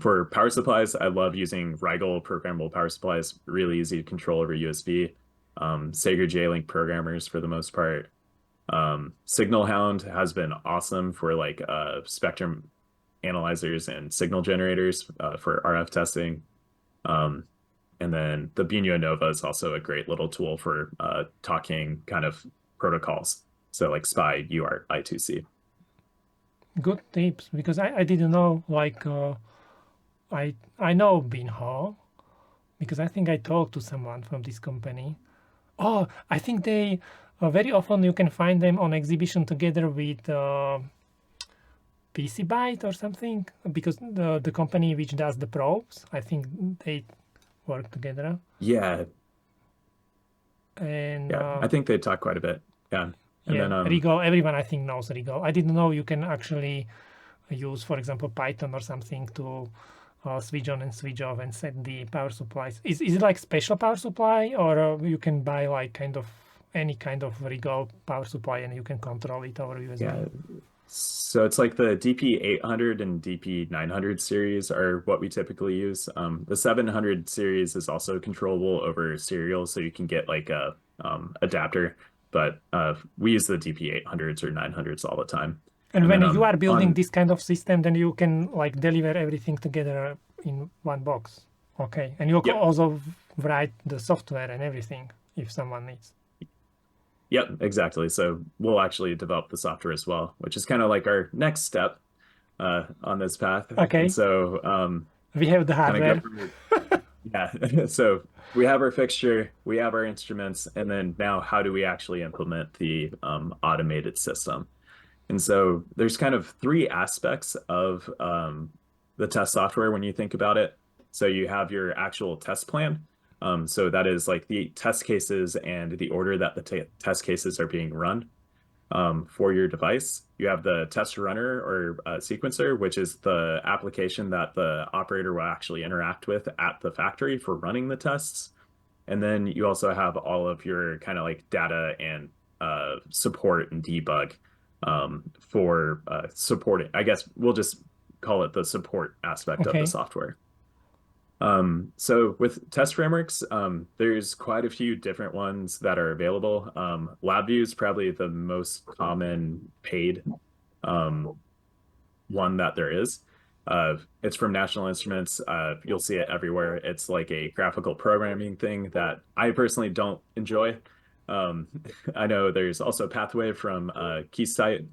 S2: for power supplies, I love using Rigol programmable power supplies, really easy to control over USB. Sega J-Link programmers for the most part. Signal Hound has been awesome for like spectrum analyzers and signal generators for RF testing. Um, and then the Bunyo Nova is also a great little tool for talking kind of protocols. So like SPI, UART, I2C.
S1: Good tips because I didn't know like I know Binho because I think I talked to someone from this company. Oh, I think they very often you can find them on exhibition together with PC Byte or something because the company which does the probes, I think they work together.
S2: Yeah,
S1: And
S2: yeah. I think they talk quite a bit. Yeah. And
S1: yeah,
S2: then
S1: Rigo, everyone I think knows Rigo. I didn't know you can actually use, for example, Python or something to switch on and switch off and set the power supplies. Is it like special power supply or you can buy like kind of any kind of Rigo power supply and you can control it over USB?
S2: yeah. So it's like the DP800 and DP900 series are what we typically use. The 700 series is also controllable over serial, so you can get like a adapter. But we use the DP800s or 900s all the time.
S1: And
S2: And
S1: when
S2: then
S1: you are building
S2: on
S1: this kind of system, then you can like deliver everything together in one box. Okay. And you can
S2: yep,
S1: also write the software and everything if someone needs.
S2: yep, exactly. So we'll actually develop the software as well, which is kind of like our next step on this path. And
S1: Okay.
S2: so
S1: We have the
S2: kind of go
S1: hardware.
S2: through. Yeah. So we have our fixture, we have our instruments, and then now how do we actually implement the automated system? And so there's kind of three aspects of the test software when you think about it. So you have your actual test plan. So that is like the test cases and the order that the test cases are being run for your device. You have the test runner or sequencer, which is the application that the operator will actually interact with at the factory for running the tests. And then you also have all of your kind of like data and support and debug for supporting. I guess we'll just call it the support aspect of the
S1: Okay.
S2: software. So with test frameworks, there's quite a few different ones that are available. LabVIEW is probably the most common paid um, one that there is. It's from National Instruments. You'll see it everywhere. It's like a graphical programming thing that I personally don't enjoy. Um, I know there's also Pathway from Keysight.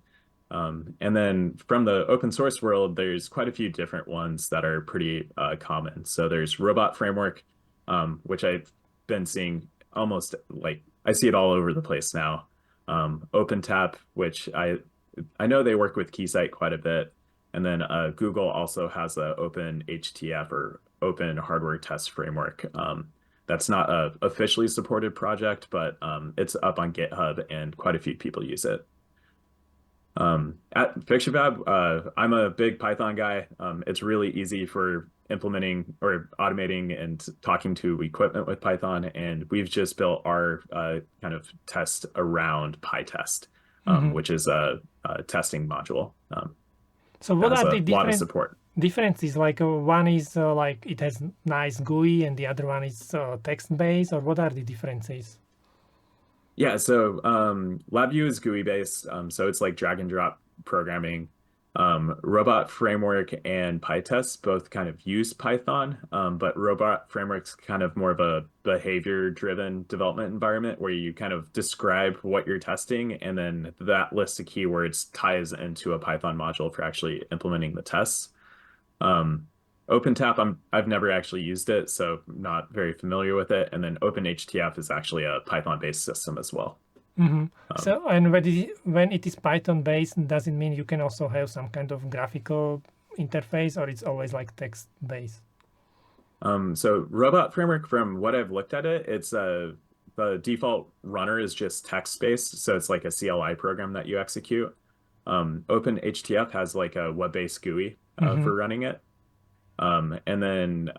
S2: And then from the open source world, there's quite a few different ones that are pretty common. So there's Robot Framework, which I've been seeing almost like I see it all over the place now. OpenTap, which I know they work with Keysight quite a bit. And then Google also has the Open HTF or Open Hardware Test Framework That's not a officially supported project, but it's up on GitHub and quite a few people use it. At FixtureFab, I'm a big Python guy. It's really easy for implementing or automating and talking to equipment with Python, and we've just built our kind of test around PyTest,
S1: Hmm.
S2: which is a testing module.
S1: So what
S2: Has
S1: are the
S2: a lot of
S1: different
S2: support.
S1: differences? Like one is like it has nice GUI and the other one is text-based, or what are the differences?
S2: Yeah, so LabVIEW is GUI based, so it's like drag and drop programming. Robot Framework and PyTest both kind of use Python, but Robot Framework's kind of more of a behavior-driven development environment where you kind of describe what you're testing, and then that list of keywords ties into a Python module for actually implementing the tests. Um, OpenTap, I've never actually used it, so not very familiar with it. And then OpenHTF is actually a Python-based system as well.
S1: Hmm.
S2: Um,
S1: So, and when it is Python based, does it mean you can also have some kind of graphical interface, or it's always like text based?
S2: so Robot Framework, from what I've looked at it, it's the default runner is just text-based, so it's like a CLI program that you execute. OpenHTF has like a web-based GUI
S1: Hmm.
S2: for running it. And then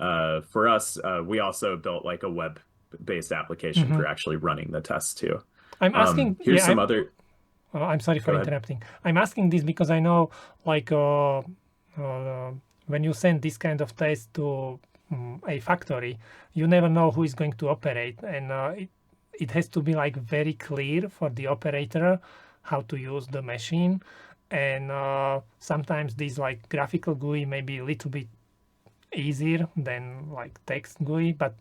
S2: for us, we also built like a web-based application
S1: Hmm.
S2: for actually running the tests too.
S1: I'm asking,
S2: Here's
S1: yeah,
S2: some other,
S1: I'm sorry
S2: go
S1: for
S2: ahead.
S1: interrupting. I'm asking this because I know, like, uh, when you send this kind of test to a factory, you never know who is going to operate, and it has to be like very clear for the operator how to use the machine. And sometimes these like graphical GUI may be a little bit easier than like text GUI, but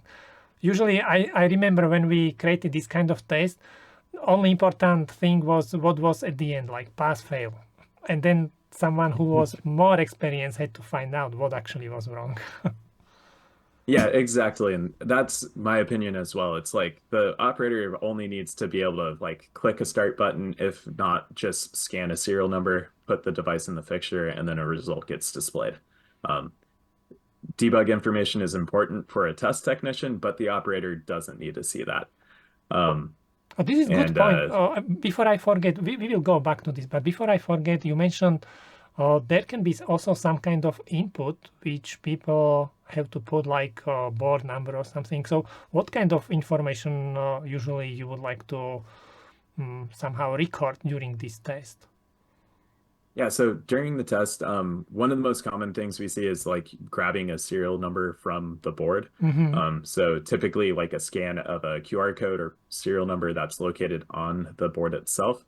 S1: usually I remember when we created this kind of test, only important thing was what was at the end, like pass fail, and then someone who was more experienced had to find out what actually was wrong.
S2: Yeah, exactly. And that's my opinion as well. It's like the operator only needs to be able to like click a start button, if not just scan a serial number, put the device in the fixture, and then a result gets displayed. Um, Debug information is important for a test technician, but the operator doesn't need to see that. Um,
S1: This is good
S2: and
S1: point. Before I forget, we will go back to this, but before I forget, you mentioned there can be also some kind of input which people have to put, like board number or something. So what kind of information usually you would like to somehow record during this test?
S2: Yeah, so during the test, one of the most common things we see is like grabbing a serial number from the board.
S1: Hmm.
S2: So typically like a scan of a QR code or serial number that's located on the board itself.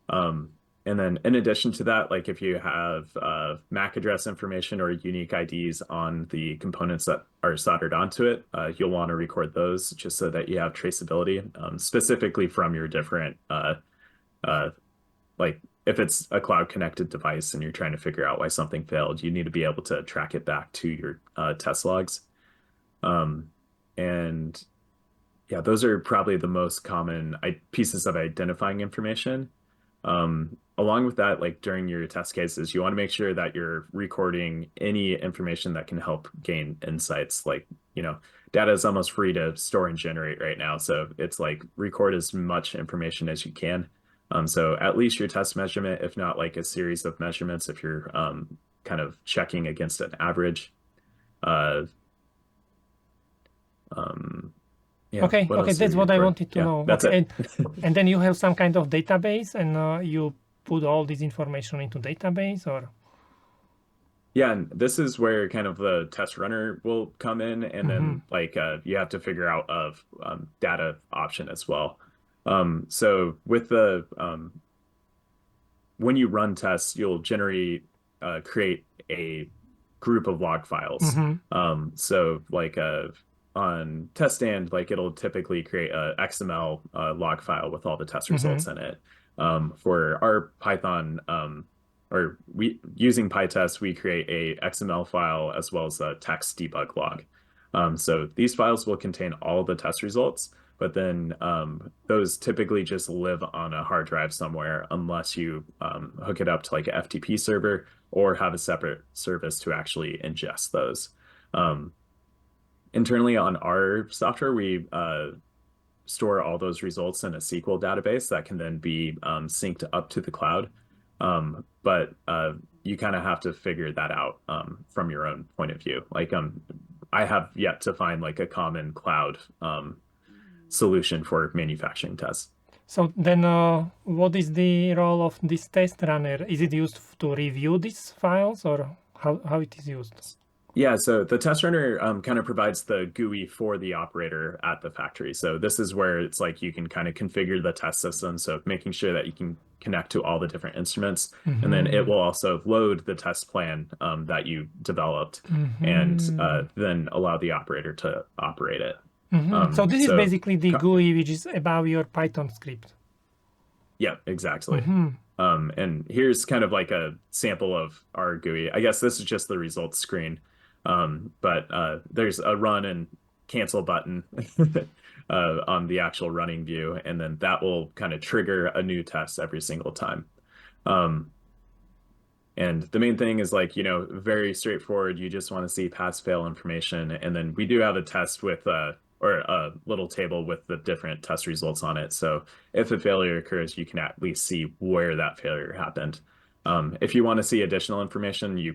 S2: Um, and then in addition to that, like if you have MAC address information or unique IDs on the components that are soldered onto it, you'll want to record those just so that you have traceability, specifically from your different uh, like if it's a cloud connected device and you're trying to figure out why something failed, you need to be able to track it back to your test logs. Um, and yeah, those are probably the most common pieces of identifying information. Along with that, like during your test cases, you want to make sure that you're recording any information that can help gain insights. Like, data is almost free to store and generate right now. So it's like record as much information as you can. So at least your test measurement, if not like a series of measurements, if you're kind of checking against an average. Uh, um, yeah,
S1: Okay,
S2: what
S1: okay,
S2: else do
S1: that's
S2: we
S1: what I
S2: record?
S1: wanted to
S2: Yeah,
S1: know.
S2: that's
S1: Okay,
S2: it.
S1: and then you have some kind of database, and you put all this information into database, or
S2: Yeah, and this is where kind of the test runner will come in, and
S1: hmm.
S2: then like you have to figure out of data option as well. So with the when you run tests, you'll generate create a group of log files.
S1: Hmm.
S2: So like on test stand, like it'll typically create a XML log file with all the test
S1: Hmm.
S2: results in it. For our Python, or we using PyTest, we create a XML file as well as a text debug log. So these files will contain all the test results, but then those typically just live on a hard drive somewhere unless you hook it up to like an FTP server or have a separate service to actually ingest those. Um, internally on our software, we store all those results in a SQL database that can then be synced up to the cloud. But you kind of have to figure that out from your own point of view. Like I have yet to find like a common cloud solution for manufacturing tests.
S1: So then, what is the role of this test runner? Is it used to review these files, or how it is used?
S2: Yeah, so the test runner kind of provides the GUI for the operator at the factory. So this is where it's like you can kind of configure the test system. So making sure that you can connect to all the different instruments. And then it will also load the test plan that you developed and then allow the operator to operate it.
S1: So this is
S2: So
S1: basically the GUI, which is above your Python script.
S2: yeah, exactly. And here's kind of like a sample of our GUI. I guess this is just the results screen. But there's a run and cancel button on the actual running view, and then that will kind of trigger a new test every single time. And the main thing is like, very straightforward. You just want to see pass fail information. And then we do have a test with or a little table with the different test results on it. So if a failure occurs, you can at least see where that failure happened. If you want to see additional information, you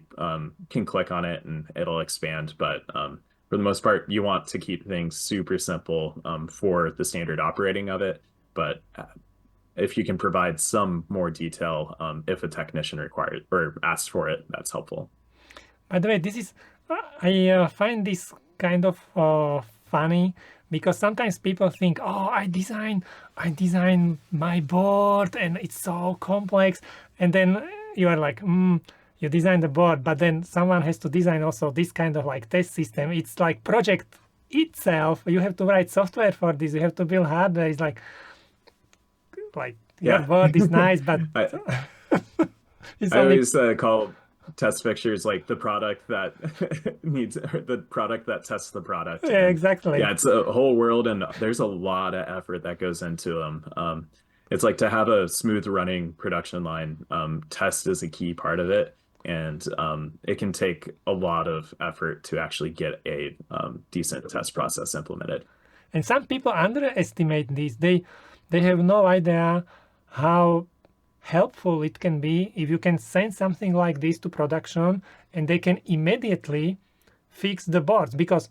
S2: can click on it and it'll expand. But for the most part, you want to keep things super simple for the standard operating of it. But if you can provide some more detail, if a technician required or asked for it, that's helpful.
S1: By the way, this is I find this kind of funny because sometimes people think, "Oh, I design my board and it's so complex," and then you are like, "You design the board," but then someone has to design also this kind of like test system. It's like project itself. You have to write software for this. You have to build hardware. It's like your
S2: Yeah.
S1: board is nice, but
S2: I,
S1: it's
S2: I
S1: only
S2: always call test fixtures like the product that needs or the product that tests the product.
S1: yeah,
S2: And
S1: exactly.
S2: yeah, it's a whole world and there's a lot of effort that goes into them. It's like to have a smooth running production line, test is a key part of it. And it can take a lot of effort to actually get a decent test process implemented.
S1: And some people underestimate this. They have no idea how helpful it can be if you can send something like this to production and they can immediately fix the boards, because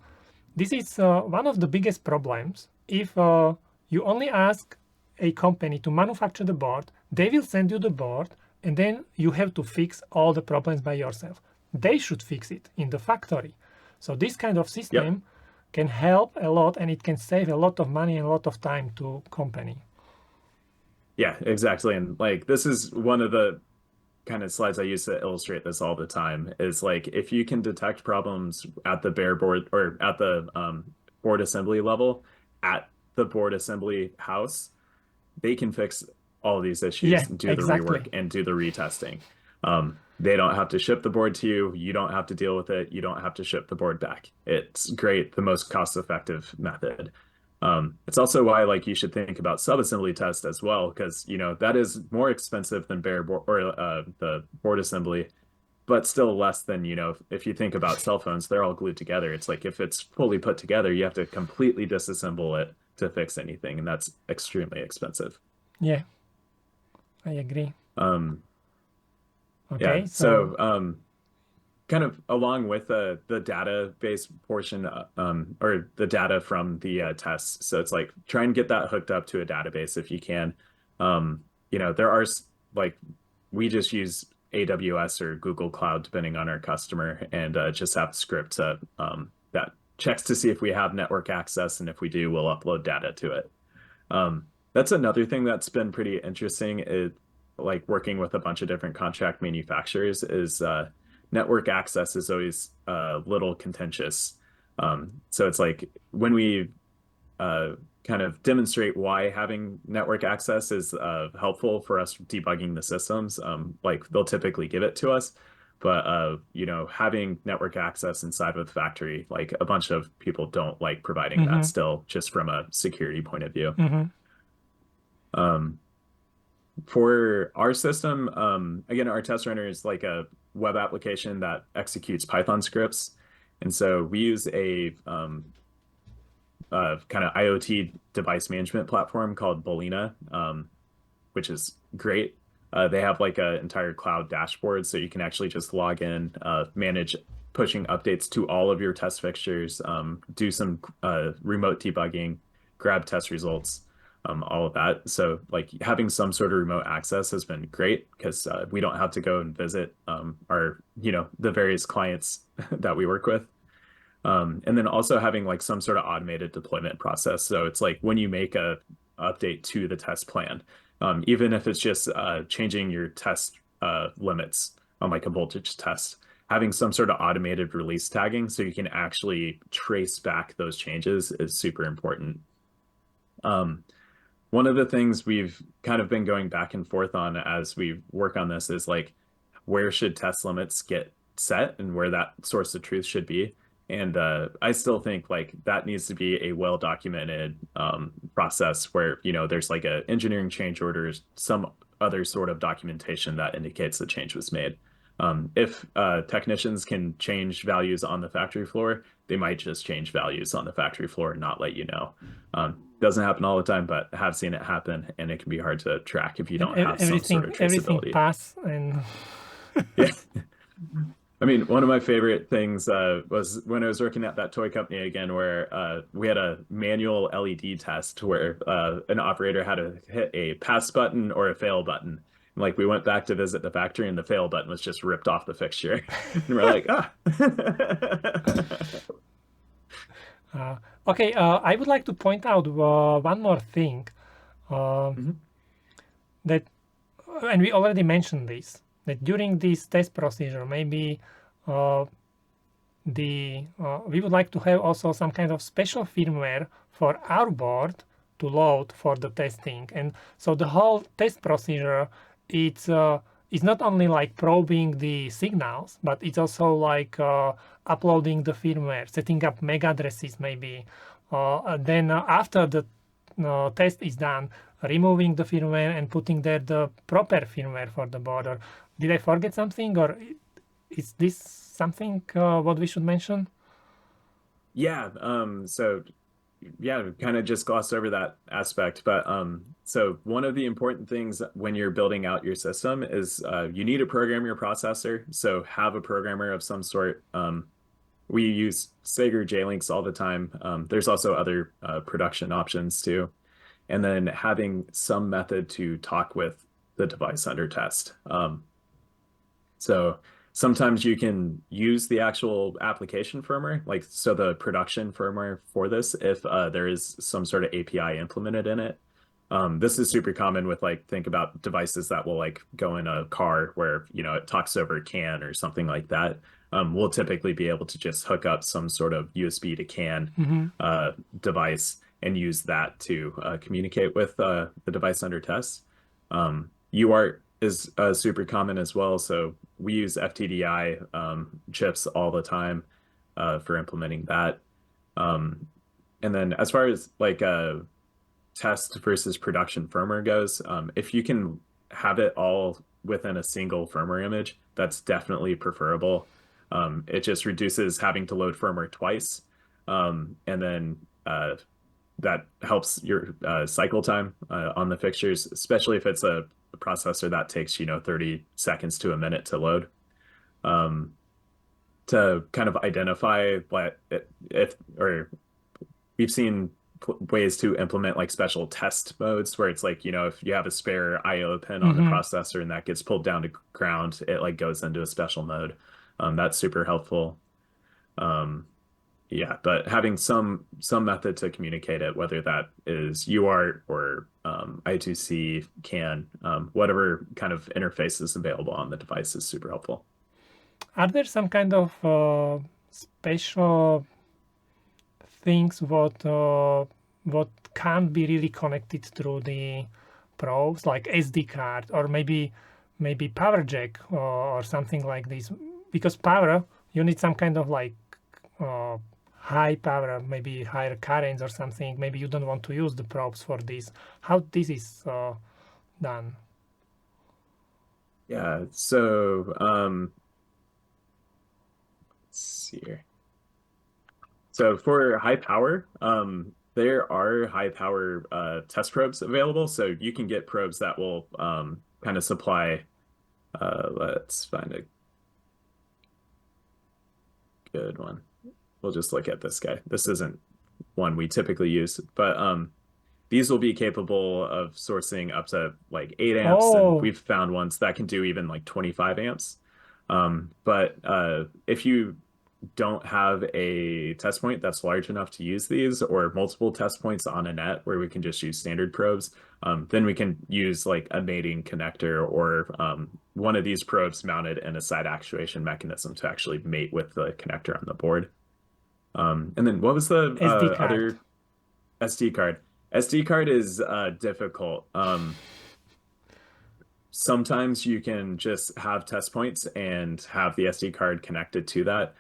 S1: this is one of the biggest problems. If you only ask a company to manufacture the board, they will send you the board and then you have to fix all the problems by yourself. They should fix it in the factory. So this kind of
S2: Yep.
S1: system can help a lot, and it can save a lot of money and a lot of time to company.
S2: Yeah, exactly. And like this is one of the kind of slides I use to illustrate this all the time is like if you can detect problems at the bare board or at the board assembly level at the board assembly house, they can fix all these issues
S1: Yeah,
S2: and do the rework
S1: exactly.
S2: and do the retesting. They don't have to ship the board to you. You don't have to deal with it. You don't have to ship the board back. It's great, the most cost-effective method. It's also why like you should think about subassembly test as well, because that is more expensive than bare board or the board assembly, but still less than if you think about cell phones, they're all glued together. It's like if it's fully put together, you have to completely disassemble it to fix anything, and that's extremely expensive.
S1: Yeah, I agree.
S2: Um, yeah,
S1: Okay, so
S2: so kind of along with the database portion or the data from the tests. So it's like try and get that hooked up to a database if you can. There are like we just use AWS or Google Cloud depending on our customer and just have a script that checks to see if we have network access, and if we do, we'll upload data to it. That's another thing that's been pretty interesting. Like working with a bunch of different contract manufacturers is network access is always a little contentious. So it's like when we kind of demonstrate why having network access is helpful for us debugging the systems, like they'll typically give it to us. But having network access inside of the factory, like a bunch of people don't like providing that still, just from a security point of view. Um, for our system, again, our test runner is like a web application that executes Python scripts. And so we use a kind of IoT device management platform called Bolina, which is great. They have like an entire cloud dashboard, so you can actually just log in, manage pushing updates to all of your test fixtures, do some remote debugging, grab test results, all of that. So like having some sort of remote access has been great because we don't have to go and visit our, the various clients that we work with. And then also having like some sort of automated deployment process. So it's like when you make a update to the test plan, even if it's just changing your test limits on like a voltage test, having some sort of automated release tagging so you can actually trace back those changes is super important. Um, One of the things we've kind of been going back and forth on as we work on this is like, where should test limits get set and where that source of truth should be. And I still think like that needs to be a well documented process where, there's like a engineering change orders, some other sort of documentation that indicates the change was made. If technicians can change values on the factory floor, they might just change values on the factory floor and not let you know. Doesn't happen all the time, but have seen it happen, and it can be hard to track if you
S1: And
S2: don't have some sort of
S1: everything
S2: traceability.
S1: pass and
S2: Yeah. I mean, one of my favorite things was when I was working at that toy company again, where we had a manual LED test where an operator had to hit a pass button or a fail button. And, like we went back to visit the factory, and the fail button was just ripped off the fixture, and we're like, ah.
S1: okay. I would like to point out one more thing
S2: Mhm.
S1: that, and we already mentioned this, that during this test procedure, maybe uh, we would like to have also some kind of special firmware for our board to load for the testing. And so the whole test procedure, it's not only like probing the signals, but it's also like uploading the firmware, setting up MAC addresses maybe. Then after the test is done, removing the firmware and putting there the proper firmware for the board. Or did I forget something, or is this something what we should mention?
S2: Yeah. So yeah, kind of just glossed over that aspect. But so one of the important things when you're building out your system is you need to program your processor. So have a programmer of some sort. We use Sager JLinks all the time. There's also other production options too. And then having some method to talk with the device under test. So sometimes you can use the actual application firmware, like so the production firmware for this, if there is some sort of API implemented in it. This is super common with like think about devices that will like go in a car where it talks over CAN or something like that. We'll typically be able to just hook up some sort of USB to CAN
S1: Mm-hmm.
S2: device and use that to communicate with the device under test. UART is super common as well. So we use FTDI chips all the time for implementing that. Um, and then as far as like test versus production firmware goes, if you can have it all within a single firmware image, that's definitely preferable. It just reduces having to load firmware twice. And then that helps your cycle time on the fixtures, especially if it's a processor that takes 30 seconds to a minute to load. Um, to kind of identify what if or we've seen ways to implement like special test modes where it's like if you have a spare IO pin on the
S1: Mm-hmm.
S2: processor and that gets pulled down to ground, it like goes into a special mode. That's super helpful. Um, Yeah, but having some method to communicate it, whether that is UART or I2C, CAN, whatever kind of interface is available on the device is super helpful.
S1: Are there some kind of special things what can't be really connected through the probes, like SD card or maybe power jack or something like this? Because power, you need some kind of like uh, high power, maybe higher currents or something. Maybe you don't want to use the probes for this. How this is done?
S2: Yeah, so let's see here. So for high power, there are high power test probes available. So you can get probes that will kind of supply. Let's find a good one. We'll just look at this guy. This isn't one we typically use, but these will be capable of sourcing up to like 8 amps, and
S1: Oh,
S2: we've found ones that can do even like 25 amps. But if you don't have a test point that's large enough to use these, or multiple test points on a net where we can just use standard probes, then we can use like a mating connector or one of these probes mounted in a side actuation mechanism to actually mate with the connector on the board. And then what was the
S1: SD card.
S2: other SD card? SD card is difficult. Sometimes you can just have test points and have the SD card connected to that.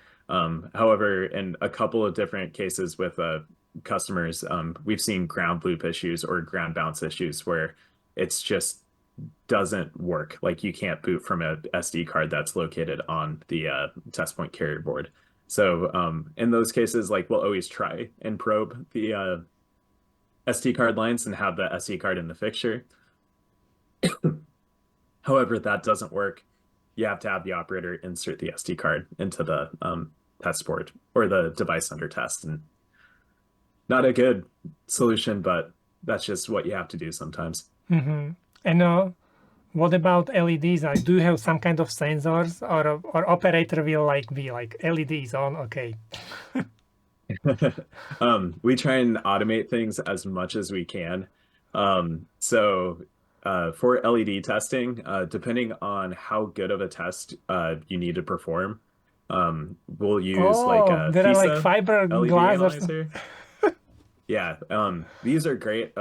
S2: However, in a couple of different cases with customers, we've seen ground loop issues or ground bounce issues where it's just doesn't work. Like you can't boot from a SD card that's located on the test point carrier board. So in those cases, like we'll always try and probe the SD card lines and have the SD card in the fixture. However, that doesn't work. You have to have the operator insert the SD card into the test board or the device under test. And not a good solution, but that's just what you have to do sometimes.
S1: Mm-hmm. And what about LEDs? I do have some kind of sensors, or operator will like be like LEDs on. Okay.
S2: We try and automate things as much as we can. For LED testing, depending on how good of a test you need to perform, we'll use like
S1: Oh,
S2: a
S1: there are like
S2: FISA LED
S1: fiberglass or something.
S2: analyzer. Yeah, these are great,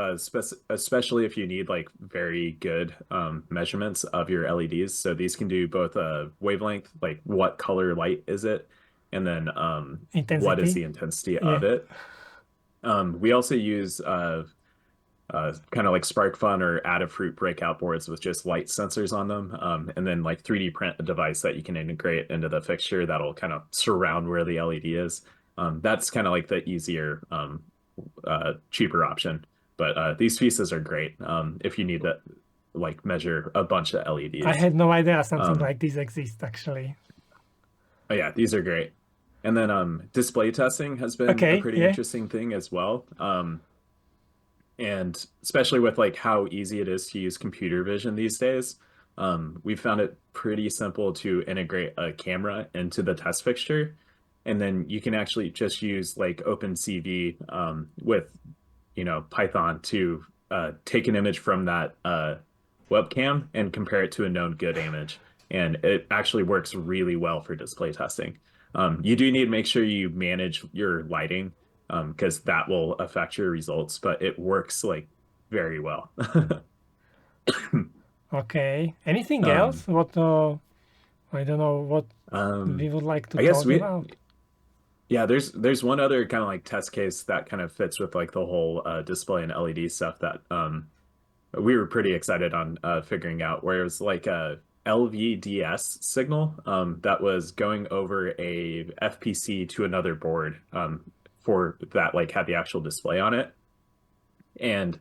S2: especially if you need like very good measurements of your LEDs. So these can do both wavelength, like what color light is it, and then what is
S1: Intensity.
S2: the intensity
S1: Yeah.
S2: of it. We also use kind of like SparkFun or Adafruit breakout boards with just light sensors on them, and then like 3D print a device that you can integrate into the fixture that'll kind of surround where the LED is. That's kind of like the easier, cheaper option. But these pieces are great if you need to like measure a bunch of
S1: I
S2: LEDs.
S1: had no idea something
S2: Um,
S1: like this exists actually.
S2: oh yeah, these are great. And then display testing has been a
S1: Okay,
S2: pretty
S1: yeah.
S2: interesting thing as well. And especially with like how easy it is to use computer vision these days, we found it pretty simple to integrate a camera into the test fixture. And then you can actually just use like OpenCV with, Python to take an image from that webcam and compare it to a known good image. And it actually works really well for display testing. You do need to make sure you manage your lighting because that will affect your results, but it works like very well.
S1: Okay. Anything
S2: Um,
S1: else? What I don't know what we would like to
S2: I guess
S1: talk
S2: we,
S1: about.
S2: yeah, there's one other kind of like test case that kind of fits with like the whole display and LED stuff that we were pretty excited on figuring out, where it was like a LVDS signal that was going over a FPC to another board for that like had the actual display on it. And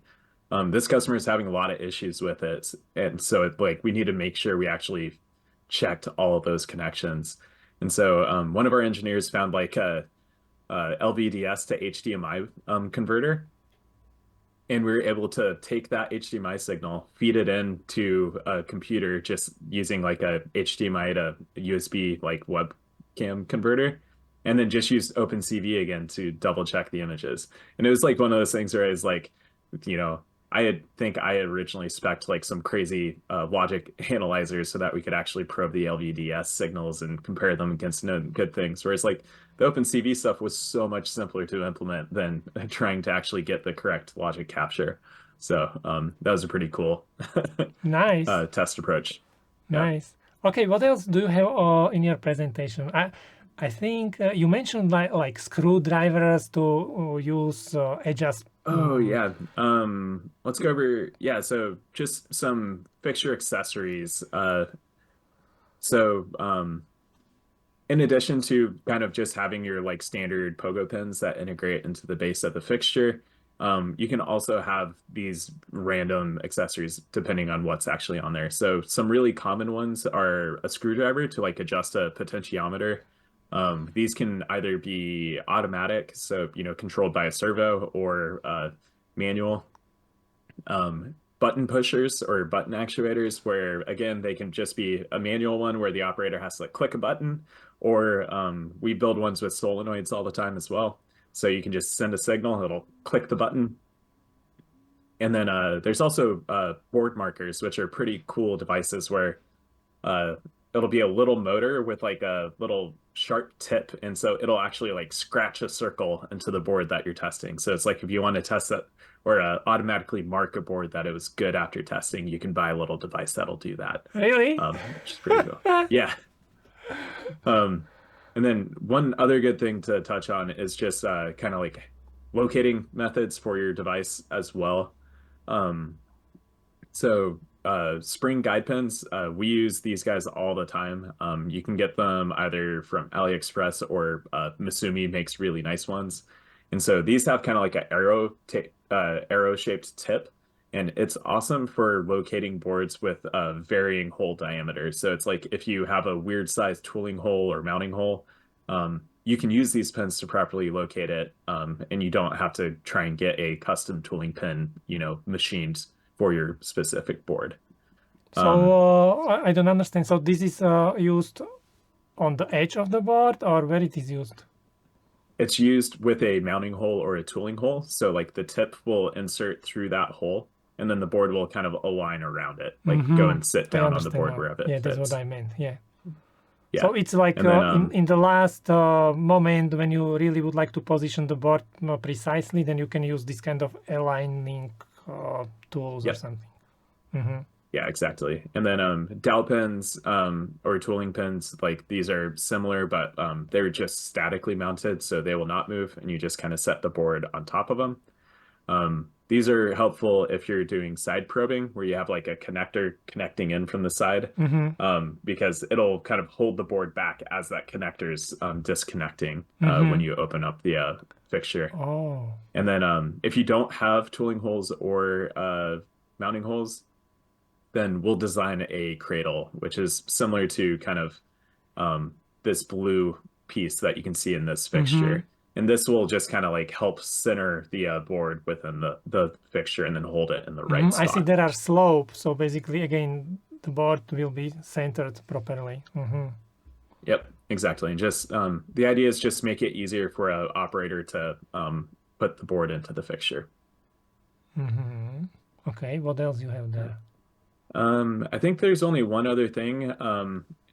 S2: this customer is having a lot of issues with it. And so like we need to make sure we actually checked all of those connections. And so one of our engineers found like a LVDS to HDMI converter. And we were able to take that HDMI signal, feed it into a computer just using like a HDMI to USB like webcam converter, and then just use OpenCV again to double check the images. And it was like one of those things where I was like, you know, I had originally spec'd like some crazy logic analyzers so that we could actually probe the LVDS signals and compare them against known good things. Whereas like the OpenCV stuff was so much simpler to implement than trying to actually get the correct logic capture. So that was a pretty cool
S1: Nice.
S2: test approach. Yeah.
S1: Nice. Okay, what else do you have in your presentation? I think you mentioned like screwdrivers to use adjust.
S2: Oh yeah. Let's go over yeah, so just some fixture accessories. So in addition to kind of just having your like standard pogo pins that integrate into the base of the fixture, you can also have these random accessories depending on what's actually on there. So some really common ones are a screwdriver to like adjust a potentiometer. These can either be automatic, so controlled by a servo, or manual. Button pushers or button actuators, where again they can just be a manual one where the operator has to like, click a button, or we build ones with solenoids all the time as well. So you can just send a signal, it'll click the button. And then there's also board markers, which are pretty cool devices where uh, it'll be a little motor with like a little sharp tip, and so it'll actually like scratch a circle into the board that you're testing. So it's like if you want to test it or automatically mark a board that it was good after testing, you can buy a little device that'll do that,
S1: Really?
S2: which is pretty cool. Yeah. Um, and then one other good thing to touch on is just kind of like locating methods for your device as well. Um, Spring guide pins, we use these guys all the time. You can get them either from AliExpress, or Masumi makes really nice ones. And so these have kind of like an arrow shaped tip, and it's awesome for locating boards with varying hole diameters. So it's like if you have a weird sized tooling hole or mounting hole, you can use these pins to properly locate it, and you don't have to try and get a custom tooling pin, machined for your specific board.
S1: So I don't understand. So this is used on the edge of the board, or where it is used?
S2: It's used with a mounting hole or a tooling hole. So like the tip will insert through that hole, and then the board will kind of align around it, like go and sit
S1: I
S2: down on the
S1: understand
S2: board
S1: now.
S2: wherever it
S1: Yeah, that's what
S2: fits.
S1: I meant. Yeah.
S2: Yeah.
S1: So it's like
S2: And then
S1: in the last moment when you really would like to position the board more precisely, then you can use this kind of aligning tools or
S2: Yep.
S1: something. Mm-hmm.
S2: Yeah, exactly. And then dowel pins or tooling pins, like these are similar, but they're just statically mounted, so they will not move, and you just kind of set the board on top of them. These are helpful if you're doing side probing, where you have like a connector connecting in from the side, because it'll kind of hold the board back as that connector's disconnecting when you open up the fixture.
S1: Oh.
S2: And then if you don't have tooling holes or mounting holes, then we'll design a cradle, which is similar to kind of this blue piece that you can see in this fixture. And this will just kind of like help center the board within the fixture and then hold it in the right
S1: I see
S2: spot.
S1: there are slopes, so basically, again, the board will be centered properly.
S2: Yep, exactly. And just the idea is just make it easier for an operator to put the board into the fixture.
S1: Okay, what else you have there?
S2: I think there's only one other thing,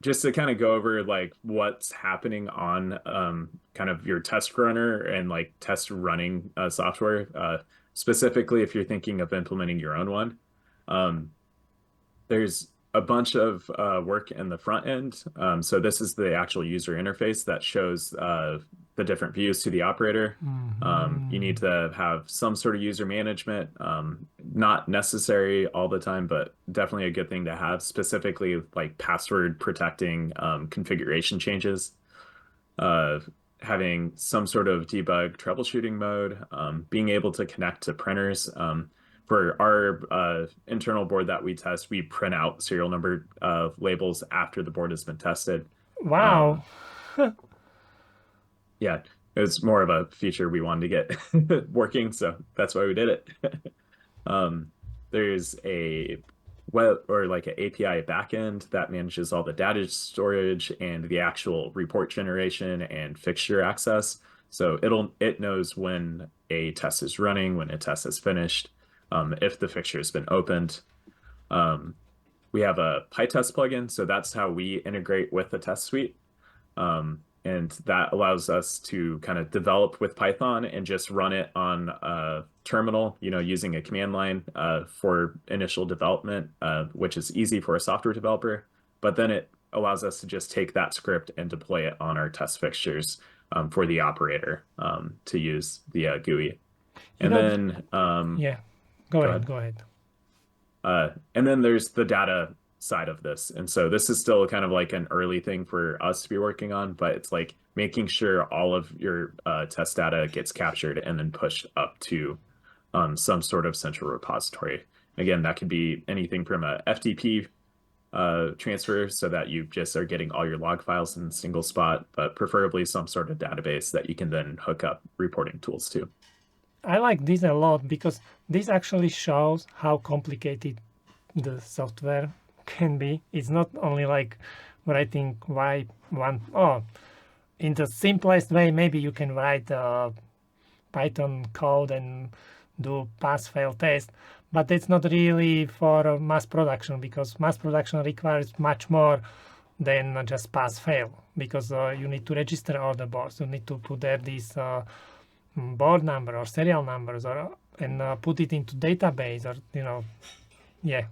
S2: just to kind of go over like what's happening on kind of your test runner and like test running software. Specifically, if you're thinking of implementing your own one, there's a bunch of work in the front end. So this is the actual user interface that shows the different views to the operator. You need to have some sort of user management, not necessary all the time, but definitely a good thing to have, specifically like password protecting configuration changes, having some sort of debug troubleshooting mode, being able to connect to printers. For our internal board that we test, we print out serial number labels after the board has been tested.
S1: Wow.
S2: Yeah, it was more of a feature we wanted to get working, so that's why we did it. There's a web or like an API backend that manages all the data storage and the actual report generation and fixture access. So it knows when a test is running, when a test is finished, if the fixture has been opened. We have a PyTest plugin, so that's how we integrate with the test suite. And that allows us to kind of develop with Python and just run it on a terminal, using a command line for initial development, which is easy for a software developer. But then it allows us to just take that script and deploy it on our test fixtures for the operator to use the GUI. And then
S1: yeah, go ahead.
S2: and then there's the data side of this. And so this is still kind of like an early thing for us to be working on, but it's like making sure all of your test data gets captured and then pushed up to some sort of central repository. Again, that could be anything from a FTP transfer so that you just are getting all your log files in a single spot, but preferably some sort of database that you can then hook up reporting tools to.
S1: I like this a lot because this actually shows how complicated the software can be. It's not only like writing why one, oh, in the simplest way, maybe you can write Python code and do pass-fail test, but it's not really for mass production, because mass production requires much more than just pass-fail, because you need to register all the boards. You need to put there these board number or serial numbers, or and put it into database, or yeah.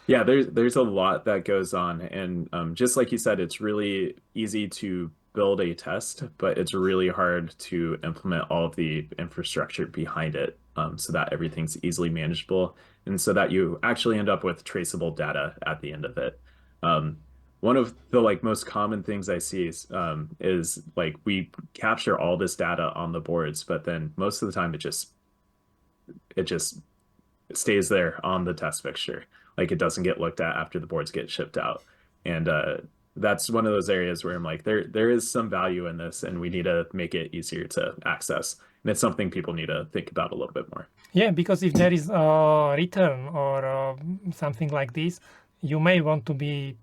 S2: Yeah, there's a lot that goes on, and just like you said, it's really easy to build a test, but it's really hard to implement all of the infrastructure behind it, so that everything's easily manageable, and so that you actually end up with traceable data at the end of it. Um, One of the like most common things I see is like we capture all this data on the boards, but then most of the time it just stays there on the test fixture. Like it doesn't get looked at after the boards get shipped out. And that's one of those areas where I'm like, there is some value in this, and we need to make it easier to access. And it's something people need to think about a little bit more.
S1: Yeah, because if there is a return or something like this, you may want to be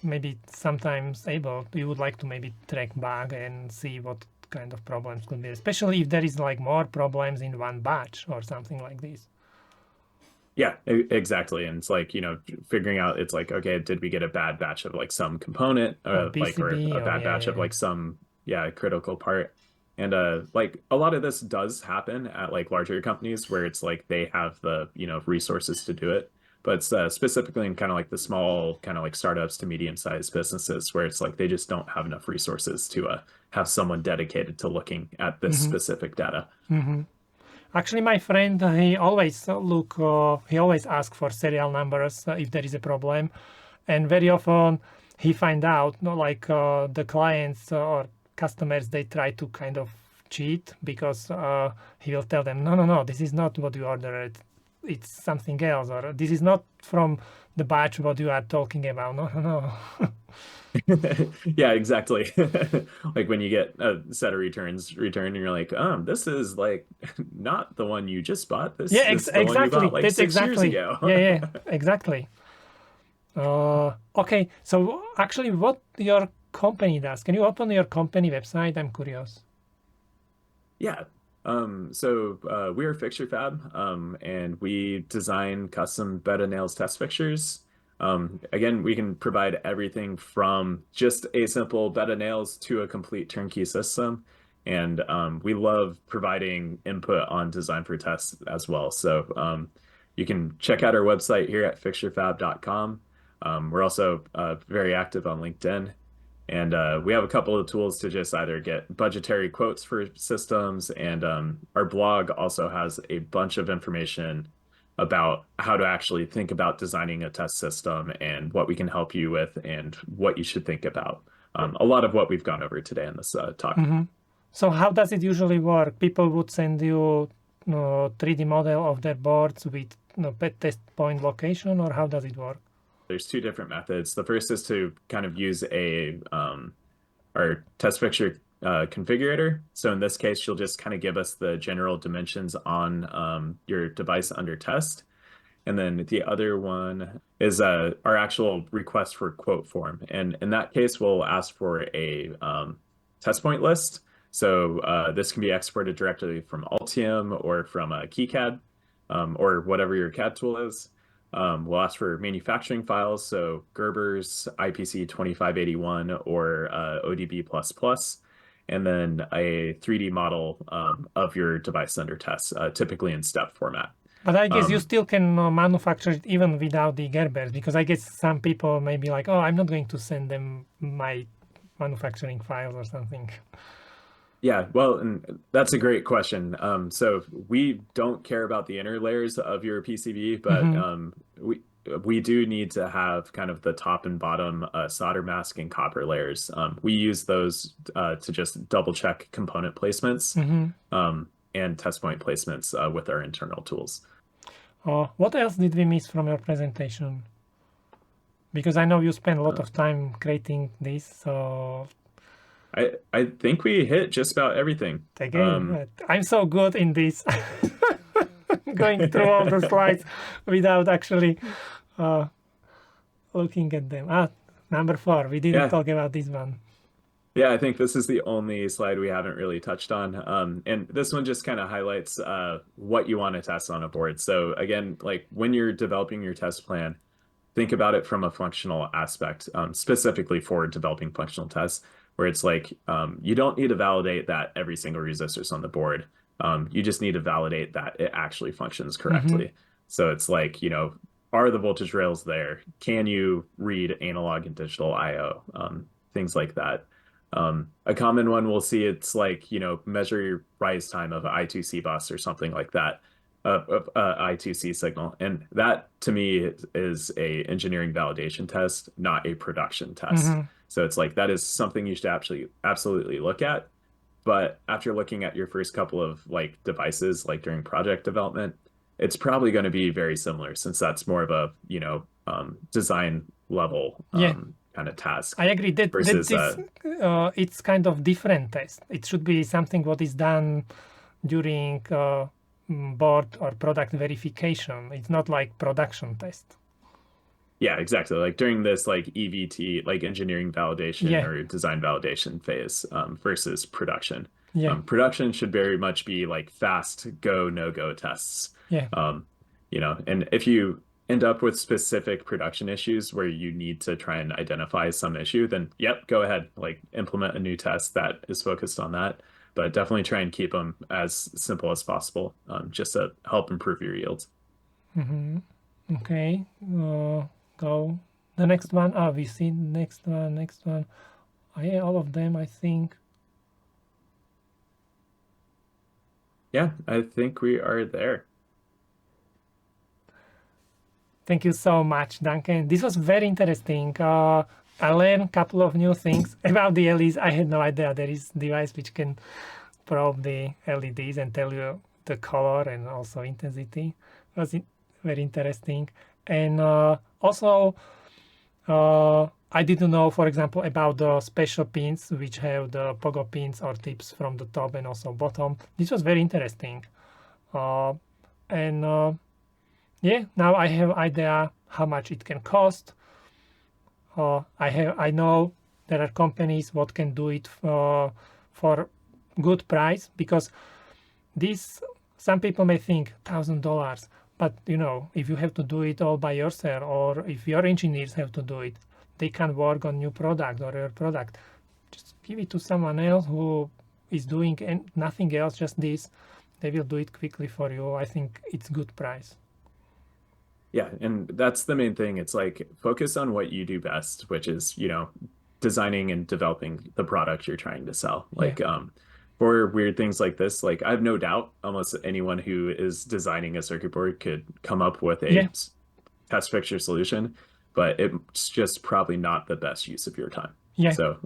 S1: maybe sometimes able, you would like to maybe track bug and see what kind of problems could be, especially if there is like more problems in one batch or something like this.
S2: Yeah, exactly. And it's like, figuring out, it's like, okay, did we get a bad batch of like some component,
S1: Or
S2: or
S1: PCB,
S2: a
S1: or
S2: bad batch of like some, yeah, critical part. And like a lot of this does happen at like larger companies where it's like they have the, resources to do it. But it's specifically in kind of like the small kind of like startups to medium-sized businesses where it's like they just don't have enough resources to have someone dedicated to looking at this specific data.
S1: Actually, my friend, he always he always asks for serial numbers if there is a problem, and very often he find out, like the clients or customers, they try to kind of cheat, because he will tell them, no, no, no, this is not what you ordered, it's something else, or this is not from the batch what you are talking about. No, no, no.
S2: Yeah, exactly. Like when you get a set of returns returned and you're like, this is like not the one you just bought. This
S1: Yeah,
S2: is the one you
S1: exactly.
S2: bought like
S1: That's
S2: 6 years
S1: exactly.
S2: ago.
S1: Yeah, yeah, exactly. Okay, so actually, what your company does? Can you open your company website? I'm curious.
S2: Yeah. So we're Fixture Fab, and we design custom bed and nails test fixtures. Again, we can provide everything from just a simple bed of nails to a complete turnkey system. And we love providing input on design for tests as well. So you can check out our website here at fixturefab.com. We're also very active on LinkedIn. And we have a couple of tools to just either get budgetary quotes for systems. And our blog also has a bunch of information about how to actually think about designing a test system and what we can help you with and what you should think about. A lot of what we've gone over today in this talk.
S1: So how does it usually work? People would send you 3D model of their boards with test point location, or how does it work?
S2: There's two different methods. The first is to kind of use our test fixture configurator. So in this case, you'll just kind of give us the general dimensions on your device under test. And then the other one is our actual request for quote form. And in that case, we'll ask for a test point list. So this can be exported directly from Altium or from a KiCad, or whatever your CAD tool is. We'll ask for manufacturing files, so Gerber's IPC 2581 or ODB++, and then a 3D model of your device under test, typically in step format.
S1: But I guess you still can manufacture it even without the Gerbers, because I guess some people may be like, oh, I'm not going to send them my manufacturing files or something.
S2: Yeah, well, and that's a great question. So we don't care about the inner layers of your PCB, but we do need to have kind of the top and bottom solder mask and copper layers. We use those to just double check component placements and test point placements with our internal tools.
S1: What else did we miss from your presentation? Because I know you spent a lot of time creating this, so
S2: I think we hit just about everything.
S1: again, I'm so good in this, going through all the slides without actually looking at them. Number 4, we didn't talk about this one.
S2: Yeah, I think this is the only slide we haven't really touched on. And this one just kind of highlights what you want to test on a board. So again, like when you're developing your test plan, think about it from a functional aspect, specifically for developing functional tests, where it's like you don't need to validate that every single resistor is on the board. You just need to validate that it actually functions correctly. So it's like, are the voltage rails there? Can you read analog and digital I/O? Things like that. A common one we'll see, it's like, measure your rise time of an I2C bus or something like that, I2C signal. And that to me is a engineering validation test, not a production test. So it's like, that is something you should absolutely look at. But after looking at your first couple of like devices, like during project development, it's probably going to be very similar since that's more of a, design level kind of task.
S1: I agree that,
S2: versus,
S1: it's kind of different test. It should be something what is done during board or product verification. It's not like production test.
S2: Yeah, exactly. Like during this like EVT, like engineering validation or design validation phase versus production. Production should very much be like fast go, no go tests. And if you end up with specific production issues where you need to try and identify some issue, then yep, go ahead, like implement a new test that is focused on that. But definitely try and keep them as simple as possible, just to help improve your yields.
S1: Okay, go the next one. We see next one. Yeah, all of them, I think.
S2: Yeah, I think we are there.
S1: Thank you so much, Duncan. This was very interesting. I learned a couple of new things about the LEDs. I had no idea there is a device which can probe the LEDs and tell you the color and also intensity. It was very interesting. And also, I didn't know, for example, about the special pins which have the pogo pins or tips from the top and also bottom. This was very interesting. Yeah, now I have idea how much it can cost. I know there are companies what can do it for good price, because some people may think $1,000, but if you have to do it all by yourself, or if your engineers have to do it, they can work on new product or your product. Just give it to someone else who is doing nothing else, just this. They will do it quickly for you. I think it's good price.
S2: Yeah, and that's the main thing. It's like focus on what you do best, which is, designing and developing the product you're trying to sell. Like for weird things like this, like I have no doubt almost anyone who is designing a circuit board could come up with a test fixture solution, but it's just probably not the best use of your time. So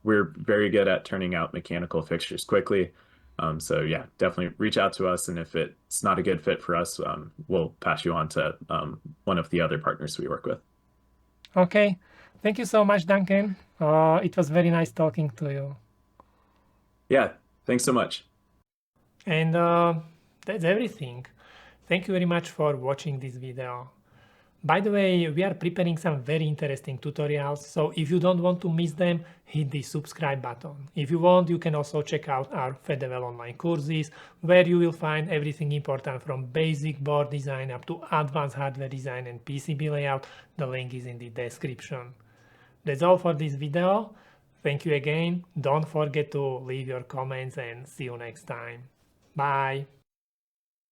S2: we're very good at turning out mechanical fixtures quickly. So yeah, definitely reach out to us, and if it's not a good fit for us, we'll pass you on to one of the other partners we work with.
S1: Okay, thank you so much, Duncan. It was very nice talking to you.
S2: Yeah, thanks so much.
S1: And that's everything. Thank you very much for watching this video. By the way, we are preparing some very interesting tutorials, so if you don't want to miss them, hit the subscribe button. If you want, you can also check out our FedEval online courses, where you will find everything important from basic board design up to advanced hardware design and PCB layout. The link is in the description. That's all for this video. Thank you again. Don't forget to leave your comments, and see you next time. Bye.